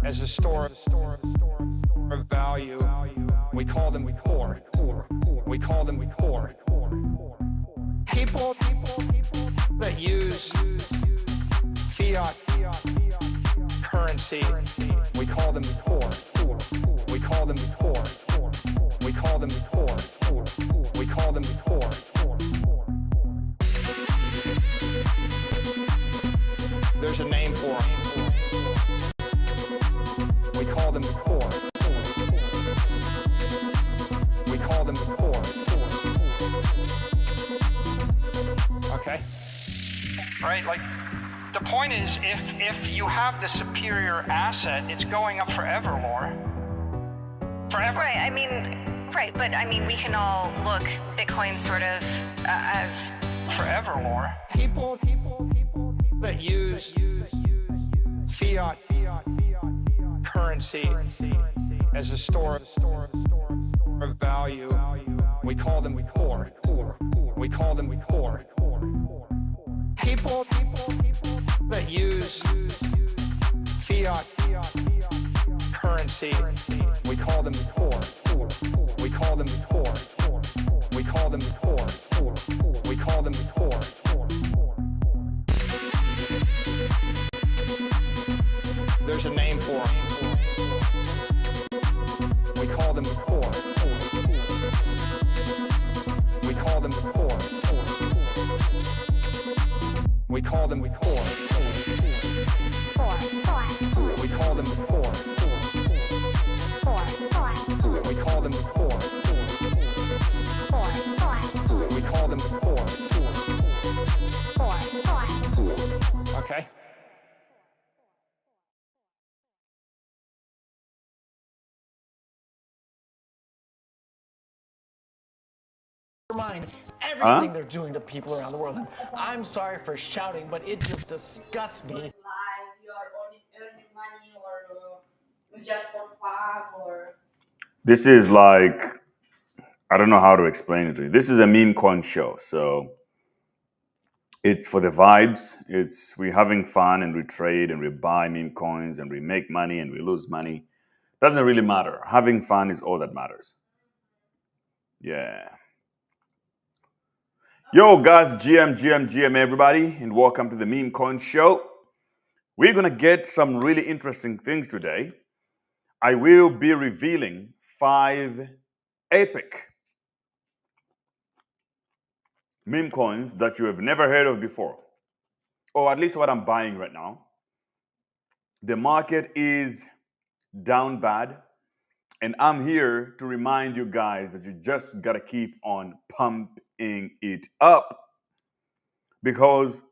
as a store of value. We call them poor. We call them poor. People that use fiat currency, we call them poor. We call them poor. We call them poor. We call them poor. There's a name for them. We call them poor. We call them poor. Okay? Right? Like, the point is, if you have the superior asset, it's going up forever, Laura. Forever. Right, but we can all look Bitcoin sort of as forever, Laura. People that use fiat currency as a store of value, we call them poor. We call them poor. People that use fiat currency, we call them poor. We call them poor. We call them poor. We call them poor. There's a name for them. We call them poor. We call them poor. We call them poor. We call them poor. We call them poor. We call them poor. Okay? Mind everything they're doing to people around the world. And I'm sorry for shouting, but it just disgusts me. Life, you are only earning money, or it's just for fun, or This is like, I don't know how to explain it to you. This is a Memecoin show, so it's for the vibes. We're having fun, and we trade and we buy meme coins and we make money and we lose money. Doesn't really matter. Having fun is all that matters. Yeah. Yo, guys, GM, everybody, and welcome to the Memecoin show. We're going to get some really interesting things today. I will be revealing 5 epic meme coins that you have never heard of before, or at least what I'm buying right now. The market is down bad, and I'm here to remind you guys that you just got to keep on pumping it up, because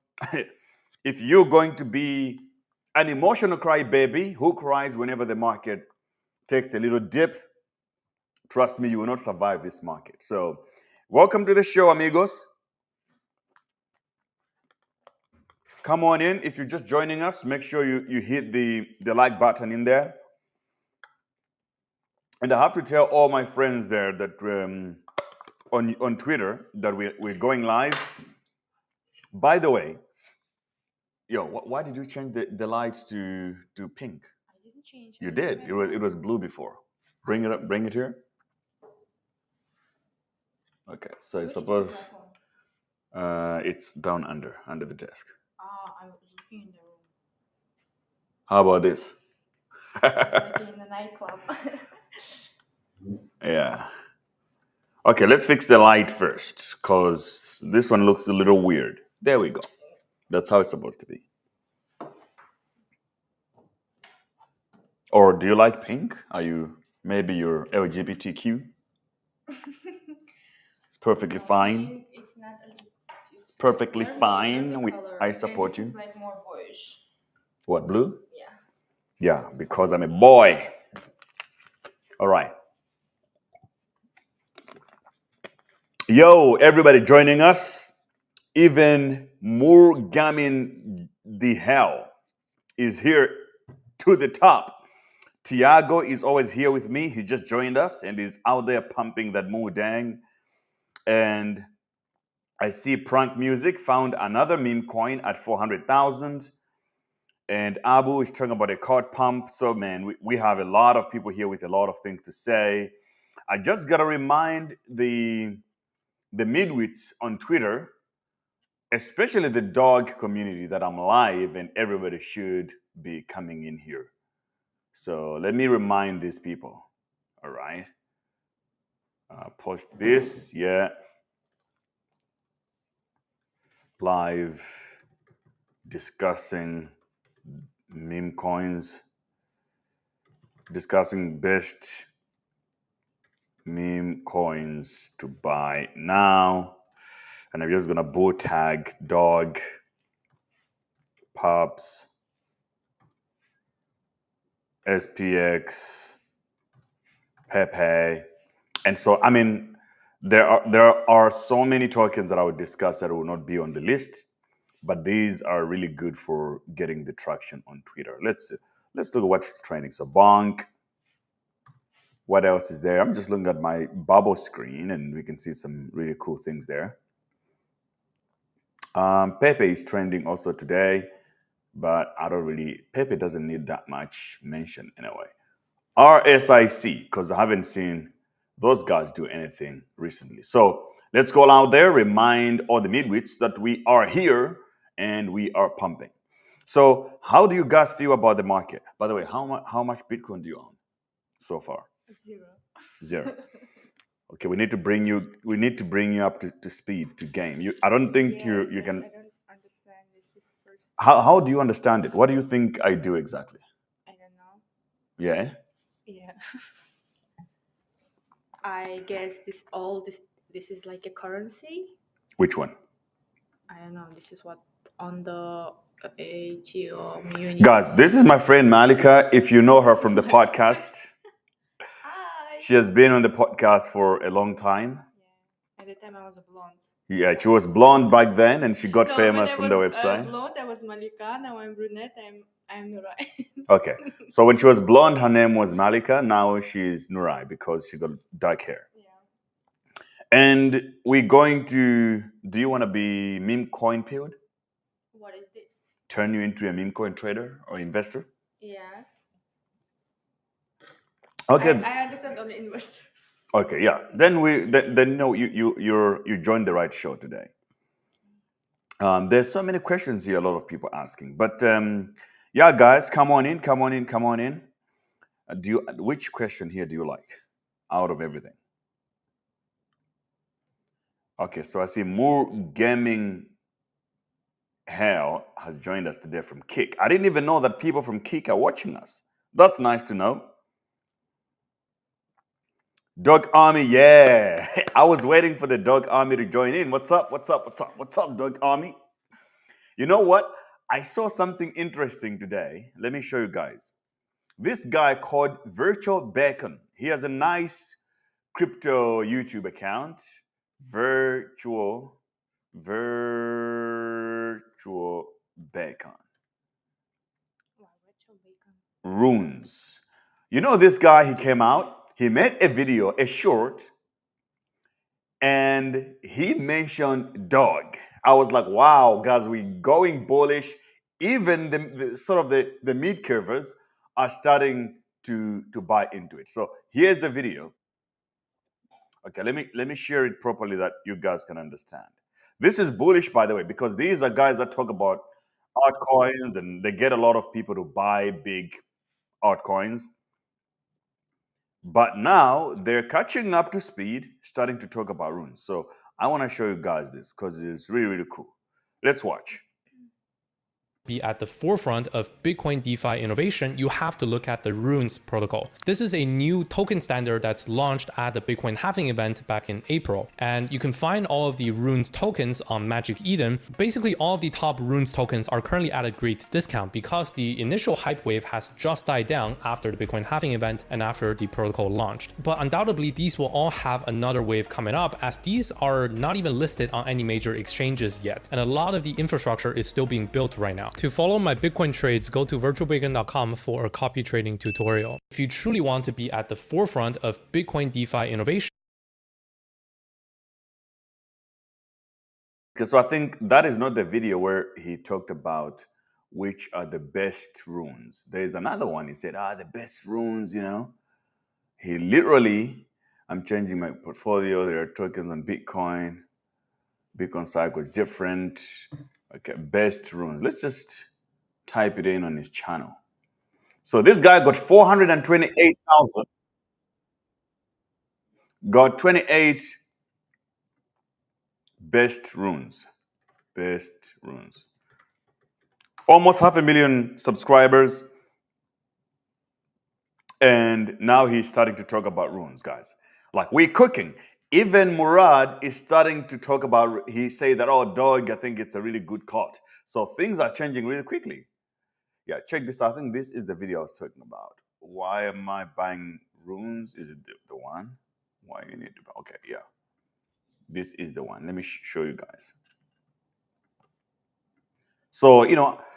if you're going to be an emotional crybaby who cries whenever the market takes a little dip, trust me, you will not survive this market. So welcome to the show, amigos. Come on in. If you're just joining us, make sure you hit the like button in there. And I have to tell all my friends there that on Twitter that we're going live. By the way, yo, why did you change the lights to pink? I didn't change. You did. It was blue before. Bring it up. Bring it here. Okay. So I suppose it's down under the desk. I was looking in the room. How about this? It's like in the nightclub. Yeah. Okay, let's fix the light first, because this one looks a little weird. There we go. That's how it's supposed to be. Or do you like pink? Maybe you're LGBTQ? It's perfectly fine. It's not as it's Perfectly fine. color, I support and you. this is like more boyish. What, blue? Yeah. Yeah, because I'm a boy. All right. Yo, everybody joining us. Even Morgamin the hell is here to the top. Tiago is always here with me. He just joined us and is out there pumping that moo dang. And I see Prank Music found another meme coin at 400,000. And Abu is talking about a card pump. So, man, we have a lot of people here with a lot of things to say. I just got to remind the midwits on Twitter, especially the dog community, that I'm live and everybody should be coming in here. So let me remind these people. All right. Post this. Yeah. Live discussing meme coins, discussing best meme coins to buy now. And I'm just gonna bow tag dog, Pups, SPX, Pepe. And so, I mean, there are so many tokens that I would discuss that will not be on the list, but these are really good for getting the traction on Twitter. Let's look at what's trending. So Bonk. What else is there? I'm just looking at my bubble screen, and we can see some really cool things there. Pepe is trending also today, but Pepe doesn't need that much mention anyway. RSIC, because I haven't seen those guys do anything recently. So let's go out there, remind all the midwits that we are here and we are pumping. So how do you guys feel about the market? By the way, how much Bitcoin do you own so far? Zero. Okay, we need to bring you up to speed, to game. I don't think you can. I don't understand. This is first. How do you understand it? What do you think I do exactly? I don't know. Yeah. Yeah. I guess this is like a currency. Which one? I don't know. This is what on the ATO Munich. Guys, this is my friend Malika. If you know her from the podcast. Hi. She has been on the podcast for a long time. Yeah. At the time I was a blonde. Yeah, she was blonde back then, and she got famous from the website. Blonde, I was Malika. Now I'm brunette. I'm Nurai. Okay, so when she was blonde, her name was Malika. Now she's Nurai because she got dark hair. Yeah. And we're going to. Do you want to be meme coin period? What is this? Turn you into a meme coin trader or investor? Yes. Okay. I understand only investor. Okay, yeah. Then no, you joined the right show today. There's so many questions here. A lot of people asking, but yeah, guys, come on in. Which question here do you like out of everything? Okay, so I see more gaming hell has joined us today from Kick. I didn't even know that people from Kick are watching us. That's nice to know. Dog Army, yeah. I was waiting for the Dog Army to join in. What's up, Dog Army? You know what? I saw something interesting today. Let me show you guys. This guy called Virtual Bacon. He has a nice crypto YouTube account. Virtual Bacon. Wow, Virtual Bacon. Runes. You know this guy, he came out. He made a video, a short, and he mentioned dog. I was like, wow, guys, we're going bullish. Even the mid curvers are starting to buy into it. So here's the video. Okay, let me share it properly that you guys can understand. This is bullish, by the way, because these are guys that talk about altcoins and they get a lot of people to buy big altcoins. But now they're catching up to speed, starting to talk about runes. So I want to show you guys this because it's really, really cool. Let's watch. Be at the forefront of Bitcoin DeFi innovation, you have to look at the Runes protocol. This is a new token standard that's launched at the Bitcoin halving event back in April. And you can find all of the Runes tokens on Magic Eden. Basically, all of the top Runes tokens are currently at a great discount because the initial hype wave has just died down after the Bitcoin halving event and after the protocol launched. But undoubtedly, these will all have another wave coming up as these are not even listed on any major exchanges yet. And a lot of the infrastructure is still being built right now. To follow my Bitcoin trades, go to virtualbacon.com for a copy trading tutorial. If you truly want to be at the forefront of Bitcoin DeFi innovation. Okay, so I think that is not the video where he talked about which are the best runes. There's another one. He said, the best runes, He literally, I'm changing my portfolio. There are tokens on Bitcoin. Bitcoin cycle is different. Okay, best runes. Let's just type it in on his channel. So this guy got 428,000. Got 28 best runes. Best runes. Almost 500,000 subscribers. And now he's starting to talk about runes, guys. Like, we're cooking. Even Murad is starting to talk about, he say that, dog, I think it's a really good caught. So things are changing really quickly. Yeah, check this out. I think this is the video I was talking about. Why am I buying runes? Is it the one? Why you need to buy? Okay, yeah. This is the one. Let me show you guys. So,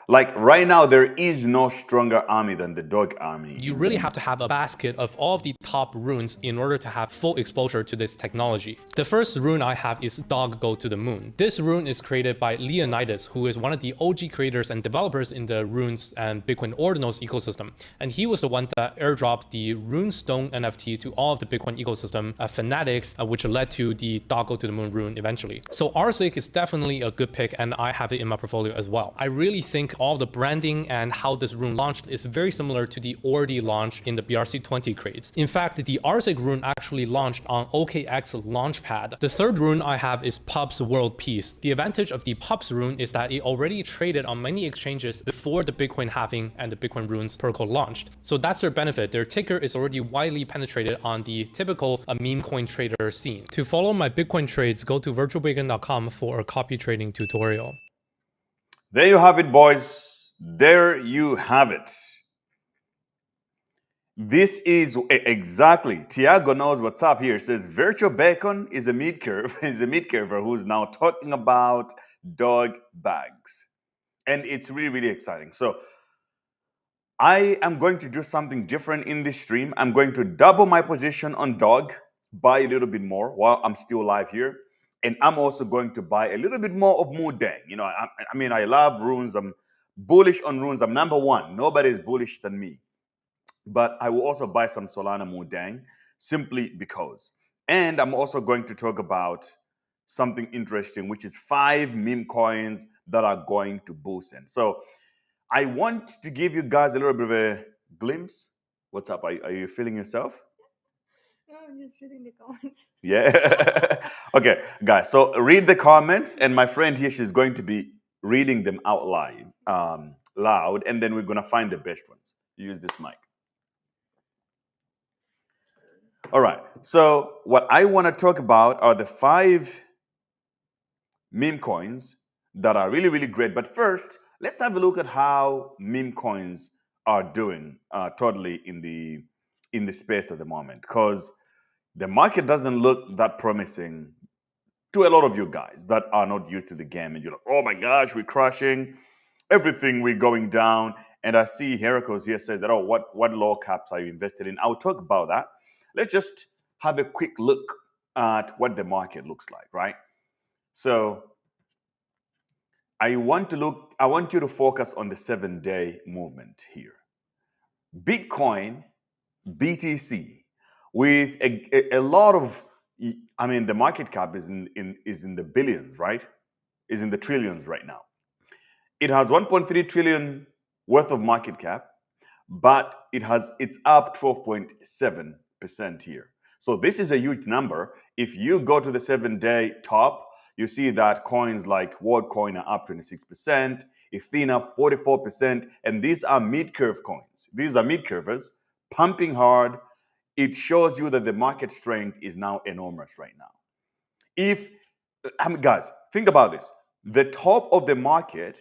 like right now, there is no stronger army than the dog army. You really have to have a basket of all of the top runes in order to have full exposure to this technology. The first rune I have is Dog Go to the Moon. This rune is created by Leonidas, who is one of the OG creators and developers in the runes and Bitcoin Ordinals ecosystem. And he was the one that airdropped the Runestone NFT to all of the Bitcoin ecosystem fanatics, which led to the Dog Go to the Moon rune eventually. So RSIC is definitely a good pick, and I have it in my portfolio as well. I really think all the branding and how this rune launched is very similar to the Ordi launch in the BRC20 crates. In fact, the RSIC rune actually launched on OKX Launchpad. The third rune I have is Pups World Peace. The advantage of the Pups rune is that it already traded on many exchanges before the Bitcoin halving and the Bitcoin runes protocol launched. So that's their benefit. Their ticker is already widely penetrated on the typical meme coin trader scene. To follow my Bitcoin trades, go to virtualbacon.com for a copy trading tutorial. There you have it, boys. There you have it. This is exactly. Tiago knows what's up here. It says Virtual Bacon is a mid curve, is a mid curver who's now talking about dog bags. And it's really, really exciting. So I am going to do something different in this stream. I'm going to double my position on dog, buy a little bit more while I'm still live here. And I'm also going to buy a little bit more of Mudang. I love runes. I'm bullish on runes. I'm number one. Nobody is bullish than me. But I will also buy some Solana Mudang simply because. And I'm also going to talk about something interesting, which is 5 meme coins that are going to boost in. So I want to give you guys a little bit of a glimpse. What's up? Are you feeling yourself? No, I'm just reading the comments. Yeah. Okay, guys. So read the comments, and my friend here, she's going to be reading them out loud, and then we're gonna find the best ones. Use this mic. All right. So what I want to talk about are the 5 meme coins that are really, really great. But first, let's have a look at how meme coins are doing totally in the space at the moment, because the market doesn't look that promising to a lot of you guys that are not used to the game. And you're like, oh my gosh, we're crashing. Everything, we're going down. And I see Heracles here says that, what low caps are you invested in? I'll talk about that. Let's just have a quick look at what the market looks like, right? So I want you to focus on the 7-day movement here. Bitcoin, BTC, with a lot of, the market cap is in the billions, right? Is in the trillions right now. It has 1.3 trillion worth of market cap, but it's up 12.7% here. So this is a huge number. If you go to the 7-day top, you see that coins like WorldCoin are up 26%, Ethena 44%, and these are mid-curve coins. These are mid-curvers pumping hard. It shows you that the market strength is now enormous right now. Guys, think about this. The top of the market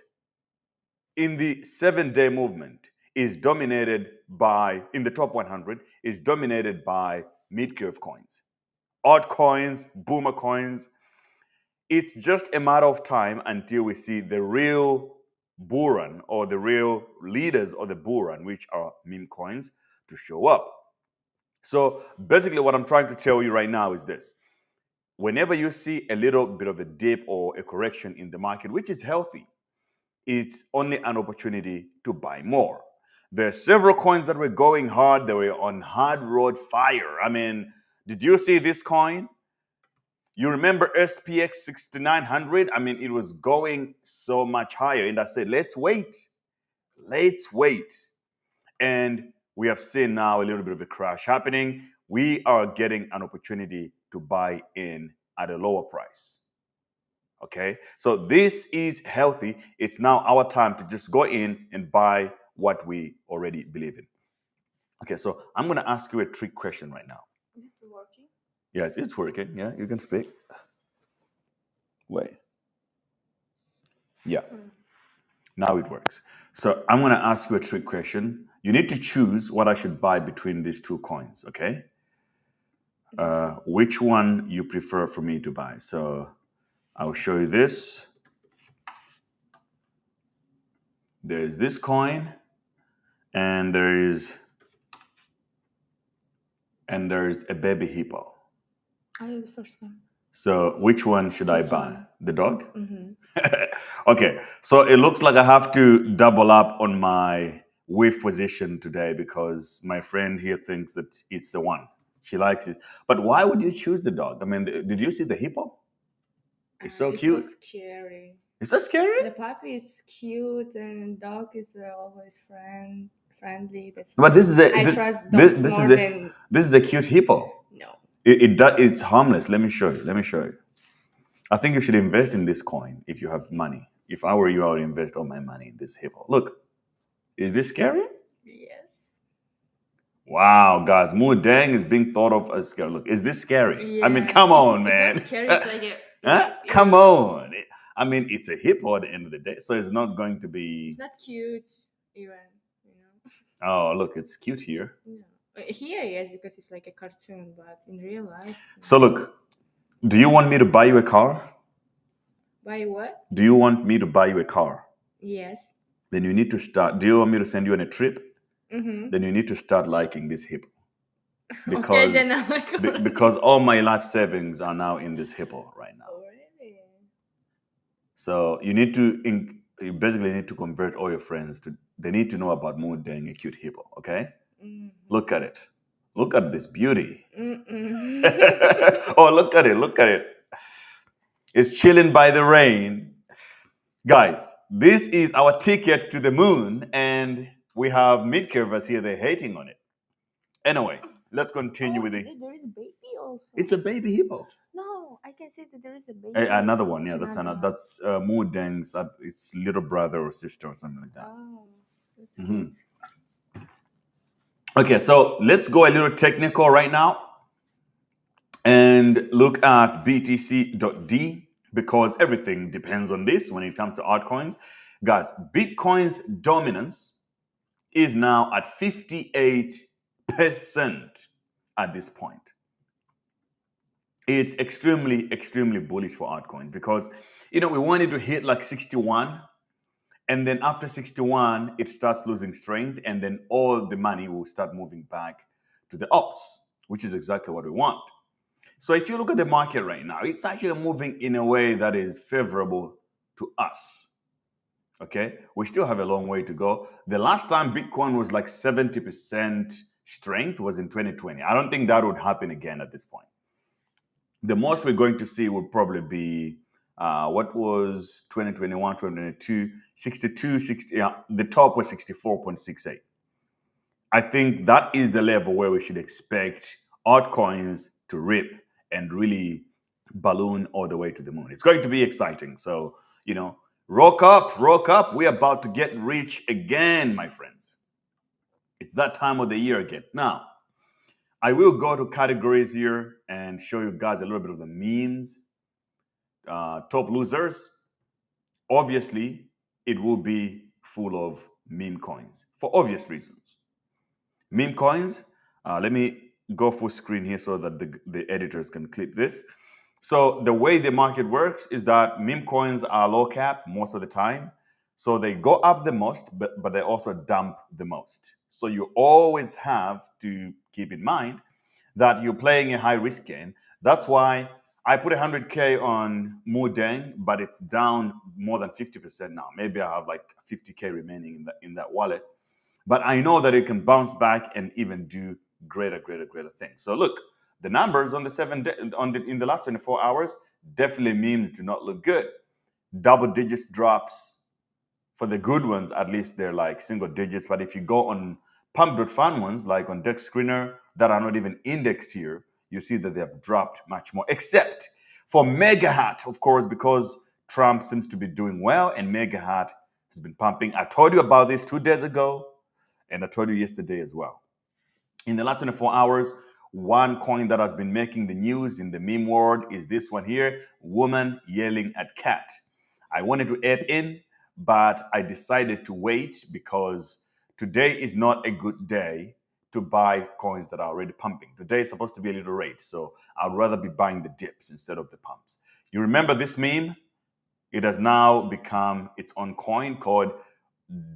in the 7-day movement is dominated by, in the top 100, is dominated by mid-curve coins. Altcoins, boomer coins. It's just a matter of time until we see the real bull run, or the real leaders of the bull run, which are meme coins, to show up. So basically what I'm trying to tell you right now is this. Whenever you see a little bit of a dip or a correction in the market, which is healthy, it's only an opportunity to buy more. There are several coins that were going hard. They were on hard road fire. I mean, did you see this coin? You remember SPX 6900? I mean, it was going so much higher. And I said, let's wait. Let's wait. And we have seen now a little bit of a crash happening. We are getting an opportunity to buy in at a lower price. Okay, so this is healthy. It's now our time to just go in and buy what we already believe in. Okay, so I'm going to ask you a trick question right now. Is it working? Yeah, it's working. Yeah, you can speak. Wait. Yeah. Now it works. So I'm going to ask you a trick question. You need to choose what I should buy between these two coins, okay? Which one you prefer for me to buy? So I'll show you this. There's this coin, and there's a baby hippo. I have the first one. So which one should I buy? one. The dog? Mm-hmm. Okay, so it looks like I have to double up on my wave position today because my friend here thinks that it's the one. She likes it. But why would you choose the dog? I mean, did you see the hippo? It's so cute. It's so scary. Is that scary? The puppy is cute and dog is always friendly. That's But this is I trust dogs this more is a than this is a cute hippo. no. It's harmless. Let me show you. I think you should invest in this coin if you have money. If I were you, I would invest all my money in this hippo. Look, is this scary? Yes. Wow, guys, Dang is being thought of as scary. Look, is this scary? I mean, come on, man. It's not scary. It's like Huh? Come on. I mean, it's a hippo at the end of the day, so it's not going to be. it's not cute even. Oh, look, it's cute here. No. Here, yes, because it's like a cartoon, but in real life. So look, do you want me to buy you a car? Buy what? Do you want me to buy you a car? Yes. Then you need to start. Do you want me to send you on a trip? Mm-hmm. Then you need to start liking this hippo. Because, Okay, then I'm like, because all my life savings are now in this hippo right now. oh, really? So you basically need to convert all your friends to. They need to know about Dang, a cute hippo. Okay. Mm-hmm. Look at it. Look at this beauty. Mm-mm. Oh, look at it. It's chilling by the rain. Guys, this is our ticket to the moon, and we have mid-curvers here. They're hating on it. Anyway, let's continue with it. There is a baby also. It's a baby hippo. No, I can see that there is a baby. Another one, yeah. That's Another. That's Dang's. Its little brother or sister or something like that. Oh, that's Mhm. cute. Okay, so let's go a little technical right now and look at BTC.D because everything depends on this when it comes to altcoins. Guys, Bitcoin's dominance is now at 58% at this point. It's extremely, extremely bullish for altcoins because, we wanted to hit like 61. And then after 61, it starts losing strength. And then all the money will start moving back to the alts, which is exactly what we want. So if you look at the market right now, it's actually moving in a way that is favorable to us. Okay, we still have a long way to go. The last time Bitcoin was like 70% strength was in 2020. I don't think that would happen again at this point. The most we're going to see would probably be what was 2021, 2022, 62, 60. The top was 64.68. I think that is the level where we should expect altcoins to rip and really balloon all the way to the moon. It's going to be exciting. So, rock up. We're about to get rich again, my friends. It's that time of the year again. Now, I will go to categories here and show you guys a little bit of the memes. Top losers. Obviously, it will be full of meme coins for obvious reasons. Meme coins, let me go full screen here so that the editors can clip this. So the way the market works is that meme coins are low cap most of the time. So they go up the most, but they also dump the most. So you always have to keep in mind that you're playing a high risk game. That's why I put 100K on Mudang, but it's down more than 50% now. Maybe I have like 50K remaining in that wallet. But I know that it can bounce back and even do greater things. So look, the numbers on in the last 24 hours definitely memes do not look good. Double digits drops. For the good ones, at least they're like single digits. But if you go on pump.fun ones, like on Dex Screener, that are not even indexed here, you see that they have dropped much more. Except for Mega Hat, of course, because Trump seems to be doing well and Mega Hat has been pumping. I told you about this 2 days ago, and I told you yesterday as well. In the last 24 hours, one coin that has been making the news in the meme world is this one here, woman yelling at cat. I wanted to add in, but I decided to wait because today is not a good day to buy coins that are already pumping. Today is supposed to be a little rate, so I'd rather be buying the dips instead of the pumps. You remember this meme? It has now become its own coin called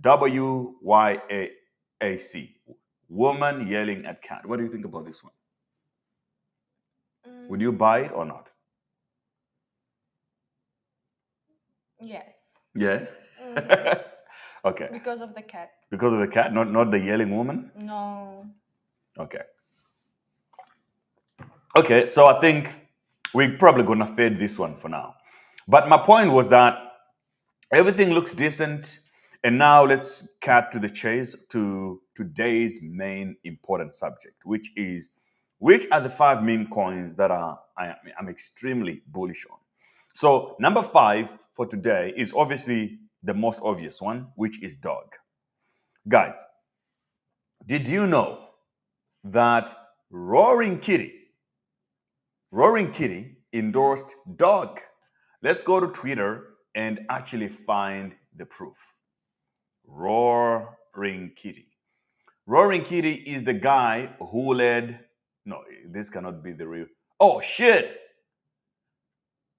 WYAC, woman yelling at cat. What do you think about this one? Would you buy it or not? Yes. Yeah. Okay. Because of the cat. Because of the cat, not the yelling woman? No. Okay. Okay, so I think we're probably gonna fade this one for now. But my point was that everything looks decent, and now let's cut to the chase to today's main important subject, which are the 5 meme coins that I'm extremely bullish on. So number 5 for today is obviously the most obvious one, which is dog. Guys, did you know that Roaring Kitty endorsed dog? Let's go to Twitter and actually find the proof. Roaring Kitty. Roaring Kitty is the guy who led. No, this cannot be the real. Oh, shit.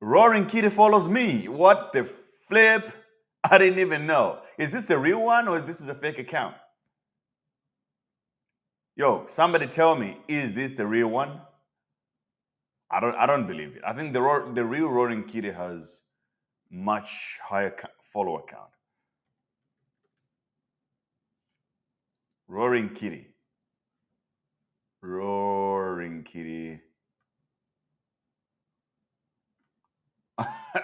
Roaring Kitty follows me. What the flip? I didn't even know. Is this a real one or is this a fake account? Yo, somebody tell me, is this the real one? I don't believe it. I think the real Roaring Kitty has much higher follower count. Roaring Kitty. Roaring Kitty.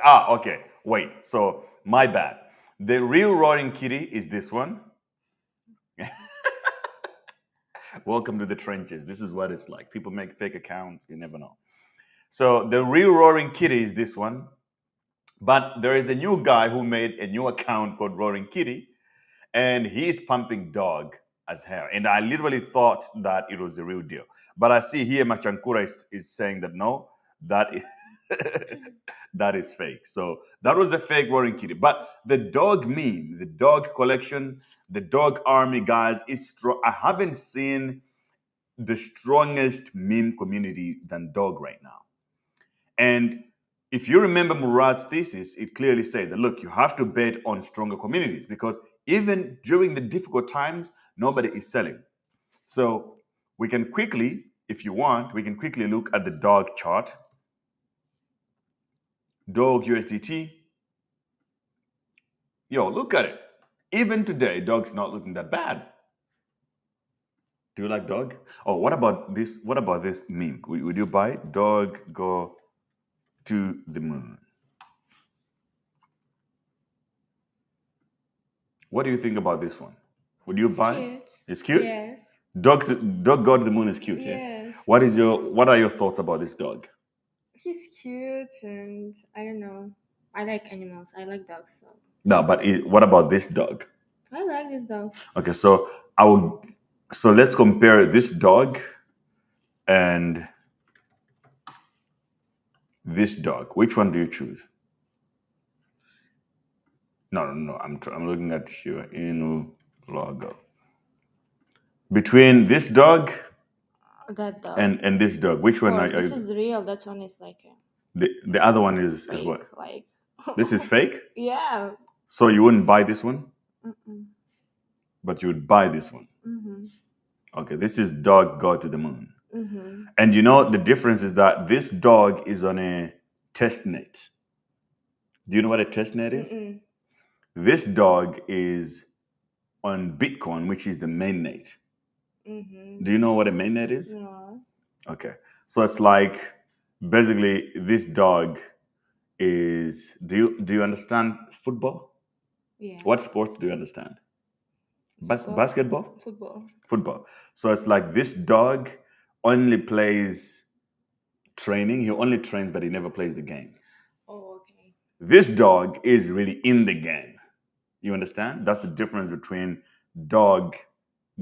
Okay. Wait. So my bad. The real Roaring Kitty is this one. Welcome to the trenches. This is what it's like. People make fake accounts. You never know. So the real Roaring Kitty is this one. But there is a new guy who made a new account called Roaring Kitty, and he's pumping dog as hell. And I literally thought that it was the real deal. But I see here Machankura is saying that no, that is that is fake. So that was the fake Roaring Kitty. But the dog meme, the dog collection, the dog army, guys, is strong. I haven't seen the strongest meme community than dog right now. And if you remember Murad's thesis, it clearly said that, look, you have to bet on stronger communities because even during the difficult times, nobody is selling. So we can quickly, if you want, we can quickly look at the dog chart. Dog USDT. Yo, look at it. Even today, dog's not looking that bad. Do you like dog? Oh, what about this? What about this meme? Would you buy dog go to the moon? What do you think about this one? Would you buy it? It's cute? Yes. Dog go to the moon is cute, yeah? Yes. What are your thoughts about this dog? He's cute and I don't know. I like animals. I like dogs. So. No, but what about this dog? I like this dog. Okay, so let's compare this dog and this dog. Which one do you choose? No. I'm looking at your Inu logo. Between this dog that dog and this dog, which one are you? This is real. That one is like the other one is fake, what? Like this is fake? Yeah. So you wouldn't buy this one? Mm-mm. But you would buy this one. Mm-hmm. Okay, this is dog go to the moon. Mm-hmm. And you know, the difference is that this dog is on a test net. Do you know what a test net is? This dog is on Bitcoin, which is the main net. Do you know what a main net is? No. Okay. So it's like basically this dog is do you understand football? Yeah. What sports do you understand? Football. Basketball? Football. Football. So it's like this dog only plays training. He only trains, but he never plays the game. Oh, okay. This dog is really in the game. You understand? That's the difference between dog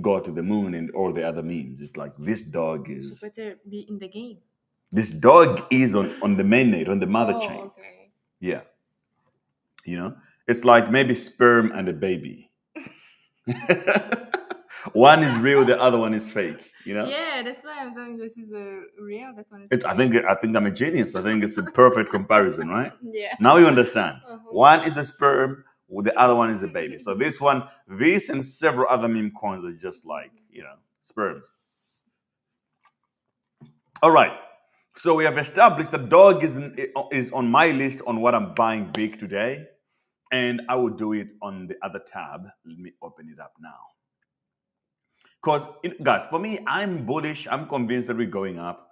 go to the moon and all the other memes. It's like this dog is. So better be in the game. This dog is on the mainnet, on the mother chain. Okay. Yeah. You know, it's like maybe sperm and a baby. One is real, the other one is fake. You know. Yeah, that's why I'm saying this is a real. That one is. It's. I think I'm a genius. I think it's a perfect comparison, right? Yeah. Now you understand. One is a sperm, the other one is a baby. So this and several other meme coins are just like, you know, sperms. All right. So we have established that dog is on my list on what I'm buying big today. And I will do it on the other tab. Let me open it up now. Because, guys, for me, I'm bullish. I'm convinced that we're going up.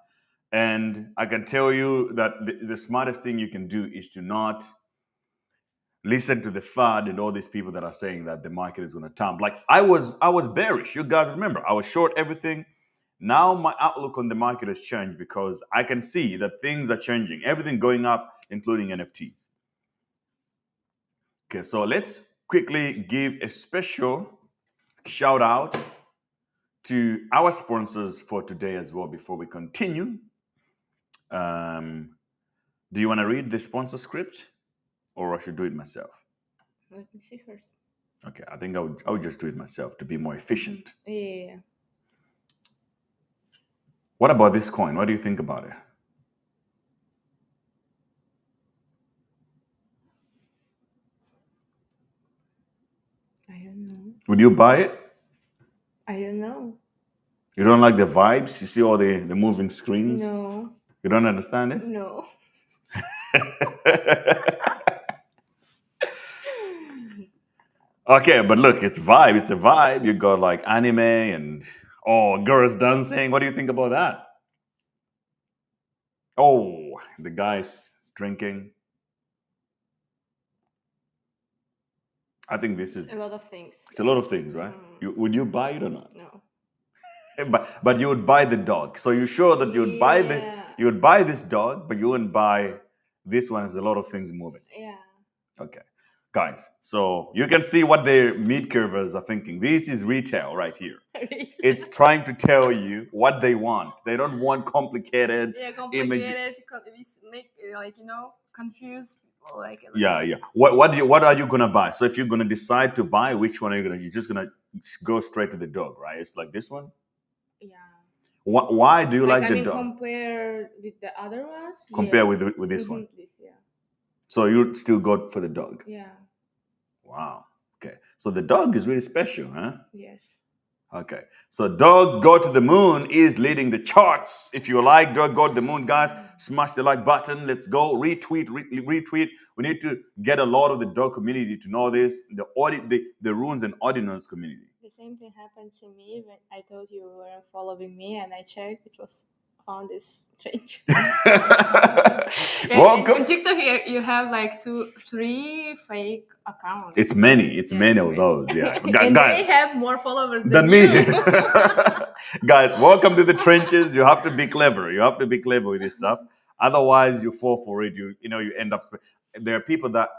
And I can tell you that the smartest thing you can do is to not listen to the FUD and all these people that are saying that the market is going to dump. Like I was bearish. You guys remember, I was short everything. Now my outlook on the market has changed because I can see that things are changing. Everything going up, including NFTs. Okay, so let's quickly give a special shout out to our sponsors for today as well before we continue. Do you want to read the sponsor script or I should do it myself? Let me see first. Okay, I think I would just do it myself to be more efficient. Yeah. What about this coin? What do you think about it? I don't know. Would you buy it? I don't know. You don't like the vibes? You see all the moving screens? No. You don't understand it? No. Okay, but look, it's vibe. It's a vibe. You got like anime and girls dancing. What do you think about that? Oh, the guy's drinking. I think this is A lot of things. It's a lot of things, right? Would you buy it or not? No. But you would buy the dog. So you're sure that you would buy this dog, but you wouldn't buy this one. Has a lot of things moving. Yeah. Okay, guys. So you can see what the mid curvers are thinking. This is retail right here. It's trying to tell you what they want. They don't want complicated complicated. Make confused. Like what are you gonna buy? So if you're gonna decide to buy, which one are you gonna? You're just gonna go straight to the dog, right? It's like this one. Yeah. Why do you like the dog? Compare with the other ones. Compare with this one. So you still go for the dog. Yeah. Wow. Okay. So the dog is really special, huh? Yes. Okay. So Dog Go to the Moon is leading the charts. If you like Dog Go to the Moon, guys, smash the like button. Let's go. Retweet. We need to get a lot of the dog community to know this. The runes and ordinance community. The same thing happened to me when I told you were following me and I checked. It was found this strange. Welcome. On TikTok, you have like 2-3 fake accounts. It's many of those. Yeah, and guys, they have more followers than me. Guys, welcome to the trenches. You have to be clever. You have to be clever with this stuff. Otherwise, you fall for it. You end up. There are people that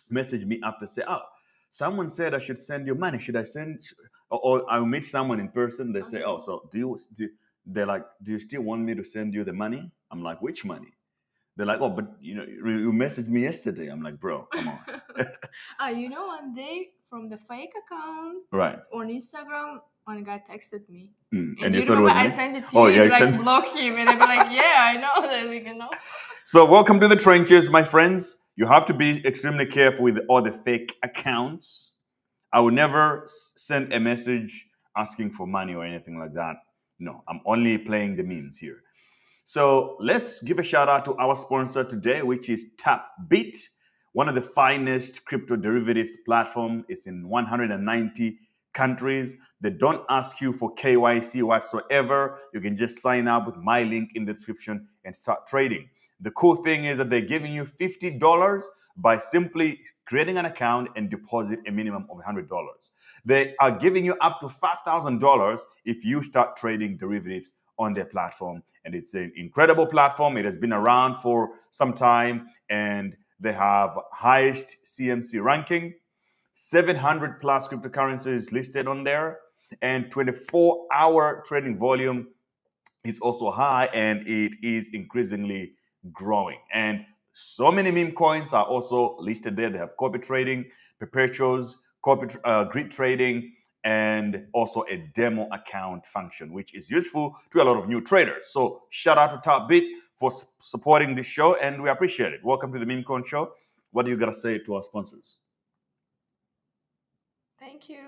message me after say, "Oh, someone said I should send you money. Should I send?" Or I'll meet someone in person. They say, "Oh, so they're like, do you still want me to send you the money?" I'm like, which money? They're like, oh, but you messaged me yesterday. I'm like, bro, come on. One day from the fake account right on Instagram, one guy texted me. And you remember I sent it to you, and block him, and I'd be like, yeah, I know that we can know. So welcome to the trenches, my friends. You have to be extremely careful with all the fake accounts. I would never send a message asking for money or anything like that. No, I'm only playing the memes here. So let's give a shout out to our sponsor today, which is TapBit, one of the finest crypto derivatives platform. It's in 190 countries. They don't ask you for KYC whatsoever. You can just sign up with my link in the description and start trading. The cool thing is that they're giving you $50 by simply creating an account and deposit a minimum of $100. They are giving you up to $5,000 if you start trading derivatives on their platform. And it's an incredible platform. It has been around for some time, and they have highest CMC ranking, 700 plus cryptocurrencies listed on there, and 24-hour trading volume is also high, and it is increasingly growing. And so many meme coins are also listed there. They have copy trading, perpetuals, grid trading, and also a demo account function, which is useful to a lot of new traders. So shout out to TopBit for supporting this show, and we appreciate it. Welcome to the Memecoin Show. What do you got to say to our sponsors? Thank you.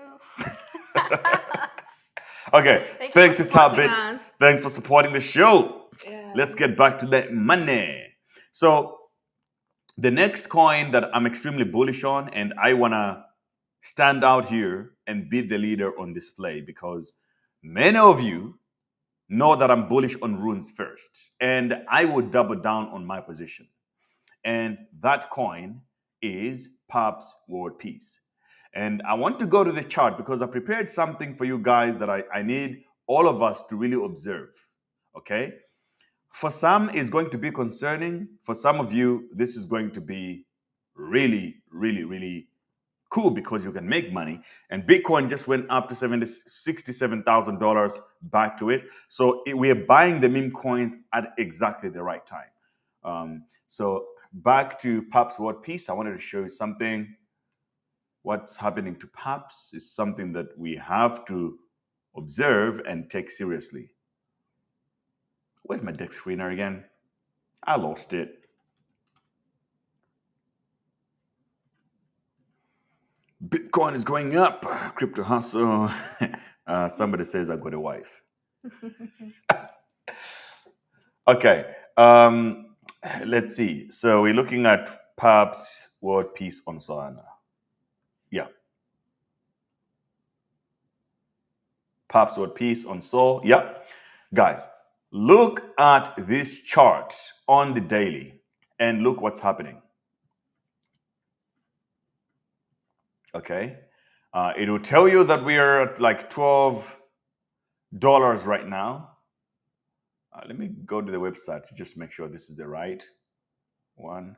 Okay, thanks to TopBit. Us. Thanks for supporting the show. Yeah. Let's get back to that money. So the next coin that I'm extremely bullish on, and I want to stand out here and be the leader on display, because many of you know that I'm bullish on runes first, and I would double down on my position. And that coin is Pups World Peace. And I want to go to the chart because I prepared something for you guys that I need all of us to really observe. Okay? For some, it's going to be concerning. For some of you, this is going to be really, really, really cool because you can make money. And Bitcoin just went up to $67,000 back to it. So we are buying the meme coins at exactly the right time. So back to Pups World Peace, I wanted to show you something. What's happening to Pups is something that we have to observe and take seriously. Where's my deck screener again? I lost it. Bitcoin is going up. Crypto hustle. Somebody says I got a wife. Okay. Let's see. So we're looking at Pups World Peace on Solana. Yeah. Pups World Peace on Sol. Yeah. Guys, look at this chart on the daily and look what's happening. Okay. It will tell you that we are at like $12 right now. Let me go to the website to just make sure this is the right one.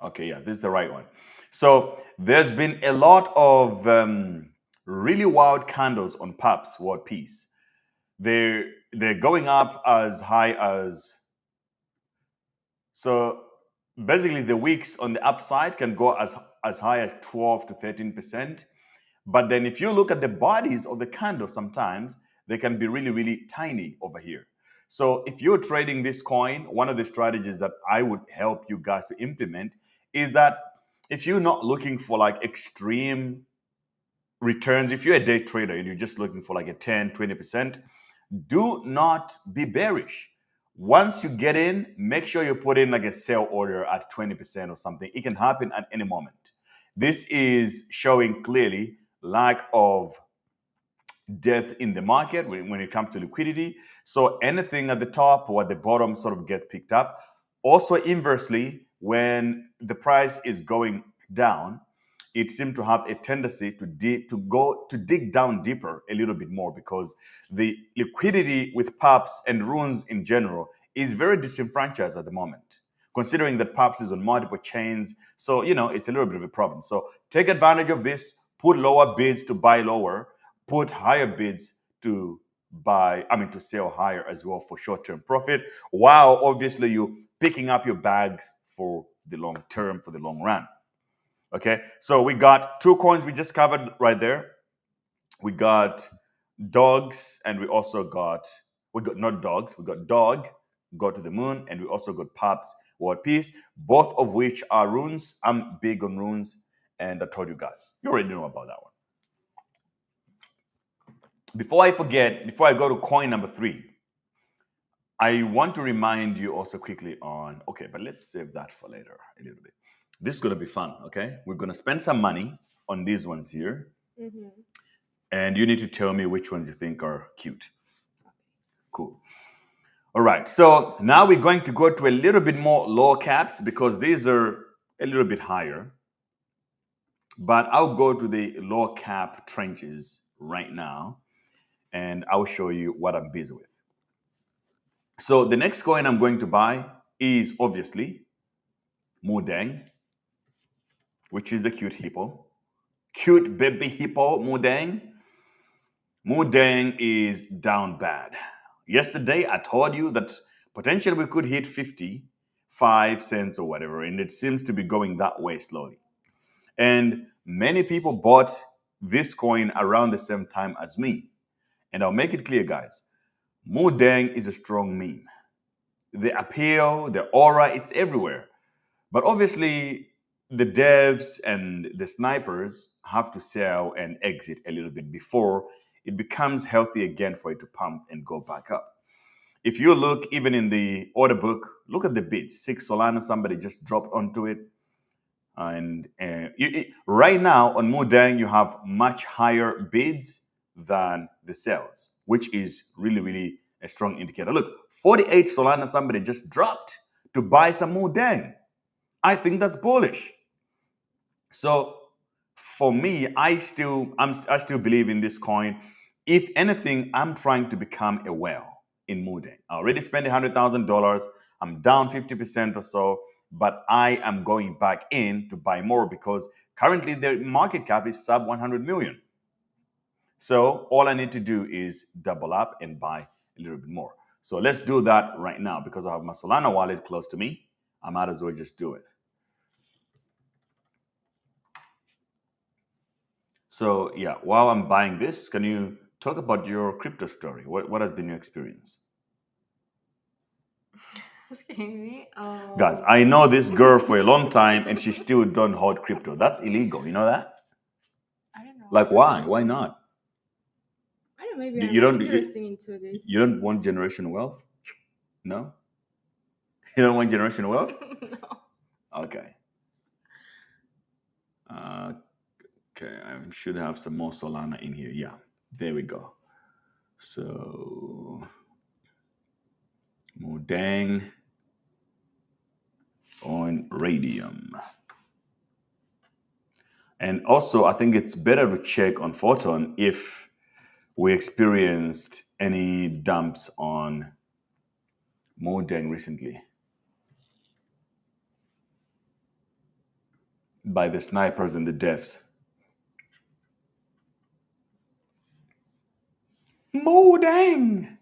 Okay, yeah, this is the right one. So there's been a lot of really wild candles on Pups World Peace. They're going up as high as, so basically the wicks on the upside can go as high as 12 to 13%. But then if you look at the bodies of the candle, sometimes they can be really, really tiny over here. So if you're trading this coin, one of the strategies that I would help you guys to implement is that if you're not looking for like extreme returns, if you're a day trader and you're just looking for like a 10, 20%, do not be bearish. Once you get in, make sure you put in like a sell order at 20% or something. It can happen at any moment. This is showing clearly lack of depth in the market when it comes to liquidity. So anything at the top or at the bottom sort of get picked up. Also inversely, when the price is going down, it seems to have a tendency to dig down deeper a little bit more, because the liquidity with Pups and runes in general is very disenfranchised at the moment, considering that Pups is on multiple chains. So, it's a little bit of a problem. So take advantage of this, put lower bids to buy lower, put higher bids to sell higher as well for short-term profit, while obviously you picking up your bags for the long term, for the long run. Okay, so we got two coins we just covered right there. We got dogs, and we got not dogs, we got dog, go to the moon, and we also got Pups World Peace, both of which are runes. I'm big on runes, and I told you guys. You already know about that one. Before I forget, before I go to coin number 3, I want to remind you also quickly on, okay, but let's save that for later a little bit. This is going to be fun, okay? We're going to spend some money on these ones here. And you need to tell me which ones you think are cute. Cool. All right, so now we're going to go to a little bit more low caps because these are a little bit higher. But I'll go to the low cap trenches right now and I'll show you what I'm busy with. So the next coin I'm going to buy is obviously Mudeng, which is the cute hippo. Cute baby hippo, Mudeng. Mudeng is down bad. Yesterday, I told you that potentially we could hit 55 cents or whatever, and it seems to be going that way slowly. And many people bought this coin around the same time as me. And I'll make it clear, guys. Mudeng is a strong meme. The appeal, the aura, it's everywhere. But obviously, the devs and the snipers have to sell and exit a little bit before it becomes healthy again for it to pump and go back up. If you look even in the order book, look at the bids. 6 Solana, somebody just dropped onto it. And right now on Mudeng, you have much higher bids than the sales, which is really, really a strong indicator. Look, 48 Solana, somebody just dropped to buy some Mudeng. I think that's bullish. So for me, I still believe in this coin. If anything, I'm trying to become a whale in Mudeng. I already spent $100,000. I'm down 50% or so, but I am going back in to buy more because currently the market cap is sub 100 million. So all I need to do is double up and buy a little bit more. So let's do that right now because I have my Solana wallet close to me. I might as well just do it. So yeah, while I'm buying this, can you talk about your crypto story? What has been your experience? Asking me? Oh. Guys, I know this girl for a long time and she still don't hold crypto. That's illegal. You know that? I don't know. Like why? Why not? I don't know. Maybe You I'm don't- not interested into this. You don't want generational wealth? No? You don't want generational wealth? No. Okay. Okay, I should have some more Solana in here. Yeah, there we go. So, Mudeng on Radium. And also, I think it's better to check on Photon if we experienced any dumps on Mudeng recently by the snipers and the devs. Mudeng!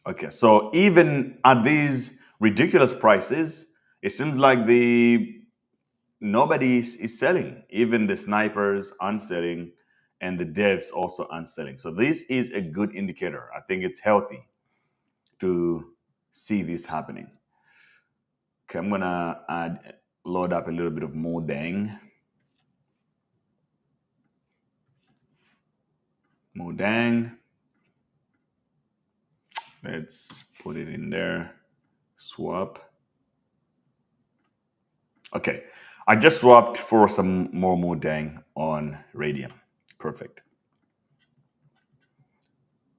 Okay, so even at these ridiculous prices, it seems like nobody is selling. Even the snipers aren't selling, and the devs also aren't selling. So this is a good indicator. I think it's healthy to see this happening. Okay, I'm gonna load up a little bit of Mudeng. Mudeng. Let's put it in there. Swap. Okay, I just swapped for some more Mudeng on Radium. Perfect.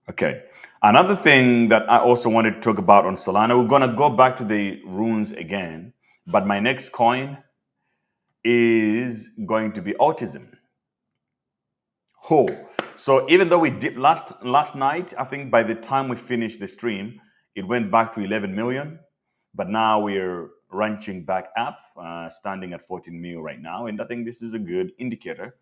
Okay, another thing that I also wanted to talk about on Solana, we're gonna go back to the runes again, but my next coin is going to be Autism. Oh, so even though we dipped last night, I think by the time we finished the stream, it went back to 11 million, but now we're ranching back up, standing at 14 mil right now, and I think this is a good indicator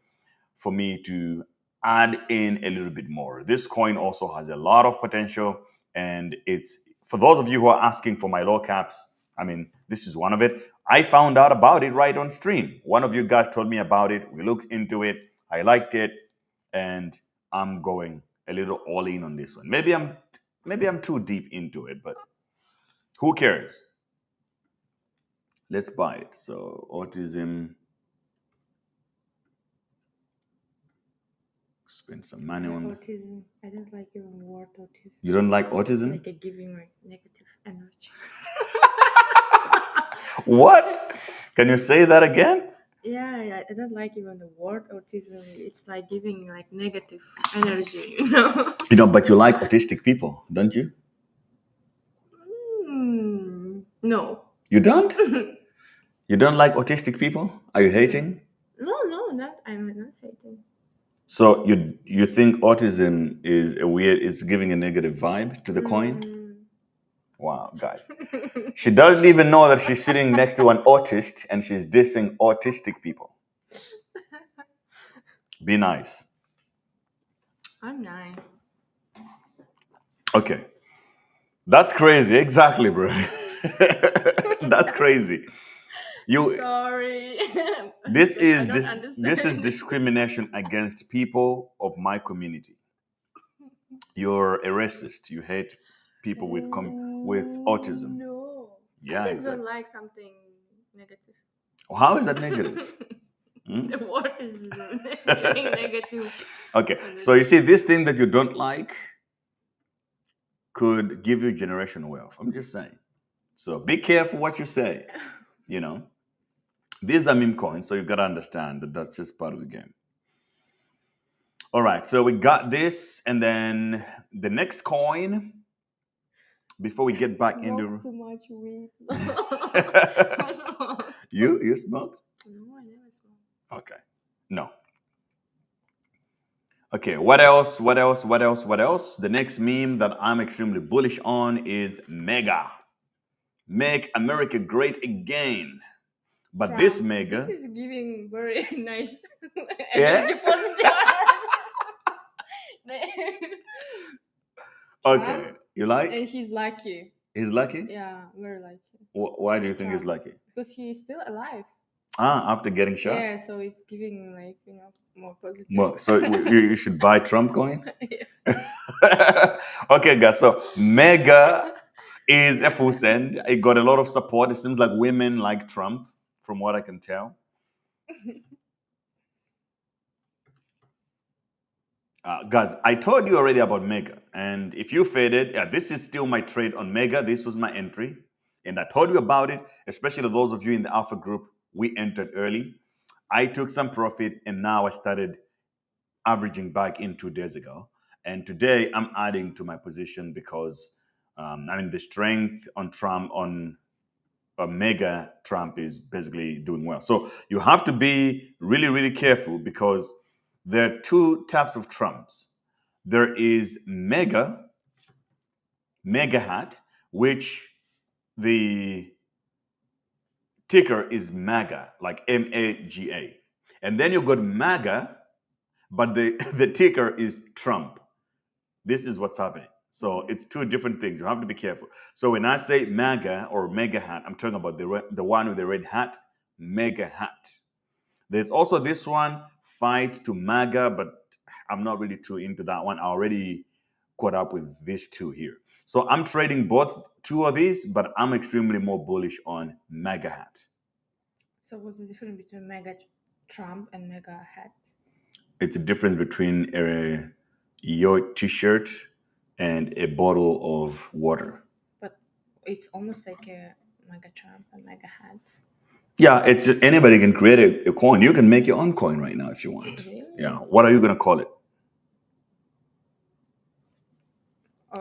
for me to add in a little bit more. This coin also has a lot of potential, and it's for those of you who are asking for my low caps. I mean, this is one of it. I found out about it right on stream. One of you guys told me about it. We looked into it. I liked it, and I'm going a little all in on this one. Maybe I'm too deep into it, but who cares? Let's buy it. So Autism. Spend some money on. Autism. I don't like even word autism. You don't like autism? Like a giving like negative energy. What? Can you say that again? Yeah, I don't like even the word autism. It's like giving like negative energy, you know. But you like autistic people, don't you? No. You don't? You don't like autistic people? Are you hating? No, I'm not hating. So you think autism is it's giving a negative vibe to the coin? Wow, guys. She doesn't even know that she's sitting next to an autist and she's dissing autistic people. Be nice. I'm nice. Okay. That's crazy. Exactly, bro. That's crazy. Sorry. This I is don't understand. this is discrimination against people of my community. You're a racist. You hate people with autism. No. Yeah, I just exactly. don't like something negative. How is that negative? The word is giving negative. Okay, so you see, this thing that you don't like could give you generational wealth. I'm just saying. So be careful what you say. You know, these are meme coins, so you gotta understand that that's just part of the game. All right, so we got this, and then the next coin. Before we get back into too much weed. you smoked? No, I never smoked. Okay, no. Okay, what else? The next meme that I'm extremely bullish on is MAGA. Make America Great Again. But Trump. this MAGA... This is giving very nice Yeah? energy, positive. Okay, you like? And he's lucky. He's lucky? Yeah, very lucky. Why do you think he's Trump. lucky? Because he's still alive. After getting shot? Yeah, so it's giving like, more positive. Well, so you should buy Trump coin? Yeah. Okay, guys, so MAGA is a full send. It got a lot of support. It seems like women like Trump, from what I can tell. Guys, I told you already about MAGA, and if you faded, this is still my trade on MAGA. This was my entry, and I told you about it, especially those of you in the alpha group. We entered early. I took some profit, and now I started averaging back in 2 days ago. And today I'm adding to my position because the strength on Trump, on MAGA Trump, is basically doing well. So you have to be really, really careful because there are two types of Trumps. There is MAGA hat, which the ticker is MAGA, like MAGA. And then you got MAGA, but the ticker is Trump. This is what's happening. So it's two different things. You have to be careful. So when I say MAGA or MAGA hat, I'm talking about the one with the red hat, MAGA hat. There's also this one, Fight to MAGA, but I'm not really too into that one. I already caught up with these two here. So I'm trading both two of these, but I'm extremely more bullish on MAGA hat. So what's the difference between MAGA Trump and MAGA hat? It's a difference between your t-shirt and a bottle of water. But it's almost like a MAGA Trump and MAGA hat. Yeah, it's just anybody can create a coin. You can make your own coin right now if you want. Really? Yeah. What are you gonna call it?